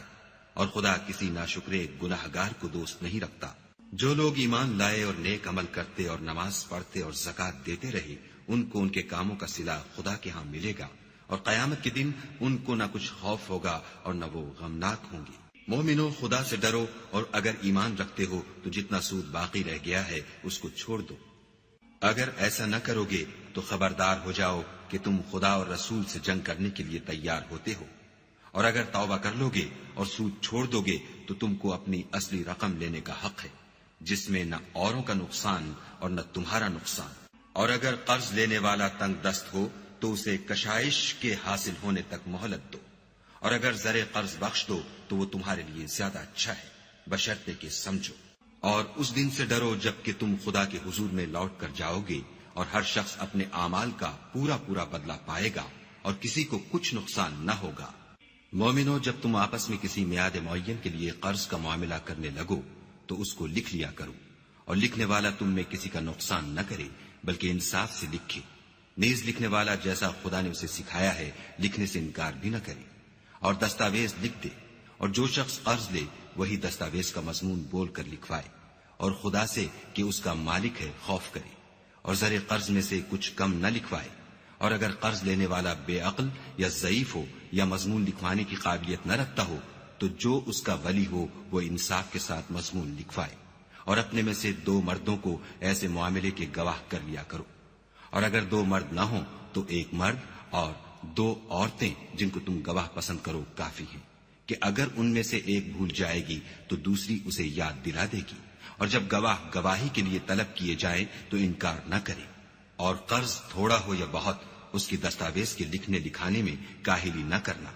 اور خدا کسی ناشکرے گناہگار کو دوست نہیں رکھتا۔ جو لوگ ایمان لائے اور نیک عمل کرتے اور نماز پڑھتے اور زکوٰۃ دیتے رہے، ان کو ان کے کاموں کا صلہ خدا کے ہاں ملے گا، اور قیامت کے دن ان کو نہ کچھ خوف ہوگا اور نہ وہ غمناک ہوں گے۔ مومنو، خدا سے ڈرو، اور اگر ایمان رکھتے ہو تو جتنا سود باقی رہ گیا ہے اس کو چھوڑ دو۔ اگر ایسا نہ کرو گے تو خبردار ہو جاؤ کہ تم خدا اور رسول سے جنگ کرنے کے لیے تیار ہوتے ہو، اور اگر توبہ کر لو گے اور سود چھوڑ دو گے تو تم کو اپنی اصلی رقم لینے کا حق ہے، جس میں نہ اوروں کا نقصان اور نہ تمہارا نقصان۔ اور اگر قرض لینے والا تنگ دست ہو تو اسے کشائش کے حاصل ہونے تک مہلت دو، اور اگر زر قرض بخش دو تو وہ تمہارے لیے زیادہ اچھا ہے، بشرطے کہ سمجھو۔ اور اس دن سے ڈرو جب کہ تم خدا کے حضور میں لوٹ کر جاؤ گے، اور ہر شخص اپنے اعمال کا پورا پورا بدلہ پائے گا، اور کسی کو کچھ نقصان نہ ہوگا۔ مومنو، جب تم آپس میں کسی میعاد معین کے لیے قرض کا معاملہ کرنے لگو تو اس کو لکھ لیا کرو، اور لکھنے والا تم میں کسی کا نقصان نہ کرے بلکہ انصاف سے لکھے۔ نیز لکھنے والا جیسا خدا نے اسے سکھایا ہے لکھنے سے انکار بھی نہ کرے، اور دستاویز لکھ دے، اور جو شخص قرض لے وہی دستاویز کا مضمون بول کر لکھوائے، اور خدا سے کہ اس کا مالک ہے خوف کرے، اور زر قرض میں سے کچھ کم نہ لکھوائے۔ اور اگر قرض لینے والا بے عقل یا ضعیف ہو یا مضمون لکھوانے کی قابلیت نہ رکھتا ہو تو جو اس کا ولی ہو وہ انصاف کے ساتھ مضمون لکھوائے، اور اپنے میں سے 2 مردوں کو ایسے معاملے کے گواہ کر لیا کرو، اور اگر 2 مرد نہ ہوں تو 1 مرد اور 2 عورتیں جن کو تم گواہ پسند کرو کافی ہیں، کہ اگر ان میں سے ایک بھول جائے گی تو دوسری اسے یاد دلا دے گی، اور جب گواہ گواہی کے لیے طلب کیے جائیں تو انکار نہ کرے۔ اور قرض تھوڑا ہو یا بہت اس کی دستاویز کے لکھنے لکھانے میں کاہلی نہ کرنا،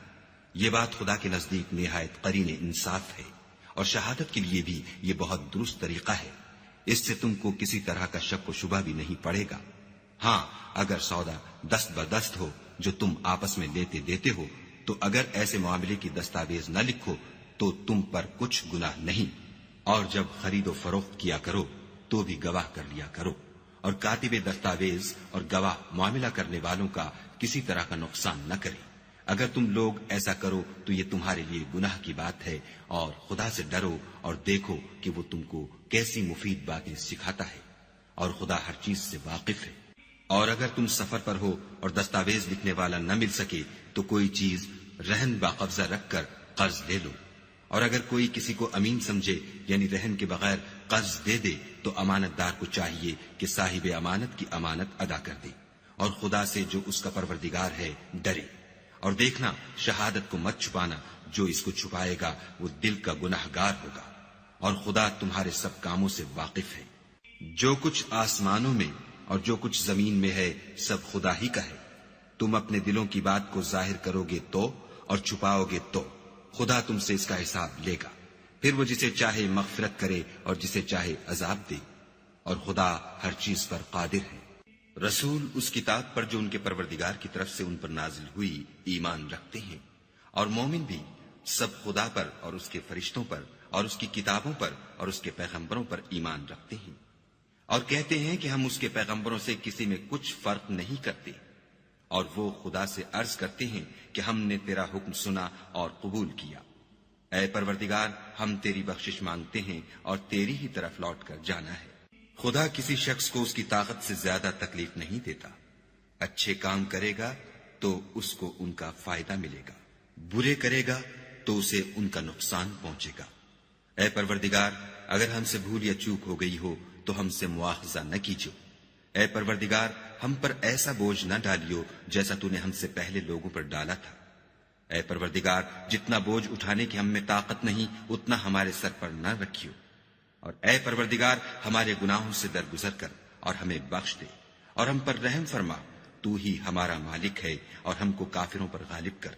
یہ بات خدا کے نزدیک نہایت قرین انصاف ہے، اور شہادت کے لیے بھی یہ بہت درست طریقہ ہے، اس سے تم کو کسی طرح کا شک و شبہ بھی نہیں پڑے گا۔ ہاں، اگر سودا دست بدست ہو جو تم آپس میں لیتے دیتے ہو تو اگر ایسے معاملے کی دستاویز نہ لکھو تو تم پر کچھ گناہ نہیں، اور جب خرید و فروخت کیا کرو تو بھی گواہ کر لیا کرو، اور کاتب دستاویز اور گواہ معاملہ کرنے والوں کا کسی طرح کا نقصان نہ کرے۔ اگر تم لوگ ایسا کرو تو یہ تمہارے لیے گناہ کی بات ہے، اور خدا سے ڈرو اور دیکھو کہ وہ تم کو کیسی مفید باتیں سکھاتا ہے، اور خدا ہر چیز سے واقف ہے۔ اور اگر تم سفر پر ہو اور دستاویز لکھنے والا نہ مل سکے تو کوئی چیز رہن باقبضہ رکھ کر قرض لے لو، اور اگر کوئی کسی کو امین سمجھے یعنی رہن کے بغیر قرض دے دے تو امانت دار کو چاہیے کہ صاحب امانت کی امانت ادا کر دے، اور خدا سے جو اس کا پروردگار ہے ڈرے۔ اور دیکھنا، شہادت کو مت چھپانا، جو اس کو چھپائے گا وہ دل کا گناہگار ہوگا، اور خدا تمہارے سب کاموں سے واقف ہے۔ جو کچھ آسمانوں میں اور جو کچھ زمین میں ہے سب خدا ہی کا ہے. تم اپنے دلوں کی بات کو ظاہر کرو گے تو اور چھپاؤ گے تو خدا تم سے اس کا حساب لے گا. پھر وہ جسے چاہے مغفرت کرے اور جسے چاہے عذاب دے، اور خدا ہر چیز پر قادر ہے. رسول اس کتاب پر جو ان کے پروردگار کی طرف سے ان پر نازل ہوئی ایمان رکھتے ہیں، اور مومن بھی سب خدا پر اور اس کے فرشتوں پر اور اس کی کتابوں پر اور اس کے پیغمبروں پر ایمان رکھتے ہیں، اور کہتے ہیں کہ ہم اس کے پیغمبروں سے کسی میں کچھ فرق نہیں کرتے، اور وہ خدا سے عرض کرتے ہیں کہ ہم نے تیرا حکم سنا اور قبول کیا. اے پروردگار، ہم تیری بخشش مانگتے ہیں اور تیری ہی طرف لوٹ کر جانا ہے. خدا کسی شخص کو اس کی طاقت سے زیادہ تکلیف نہیں دیتا. اچھے کام کرے گا تو اس کو ان کا فائدہ ملے گا، برے کرے گا تو اسے ان کا نقصان پہنچے گا. اے پروردگار، اگر ہم سے بھول یا چوک ہو گئی ہو تو ہم سے مواخذہ نہ کیجو. اے پروردگار، ہم پر ایسا بوجھ نہ ڈالیو جیسا تو نے ہم سے پہلے لوگوں پر ڈالا تھا. اے پروردگار، جتنا بوجھ اٹھانے کی ہم میں طاقت نہیں اتنا ہمارے سر پر نہ رکھیو. اور اے پروردگار، ہمارے گناہوں سے درگزر کر اور ہمیں بخش دے اور ہم پر رحم فرما. تو ہی ہمارا مالک ہے اور ہم کو کافروں پر غالب کر.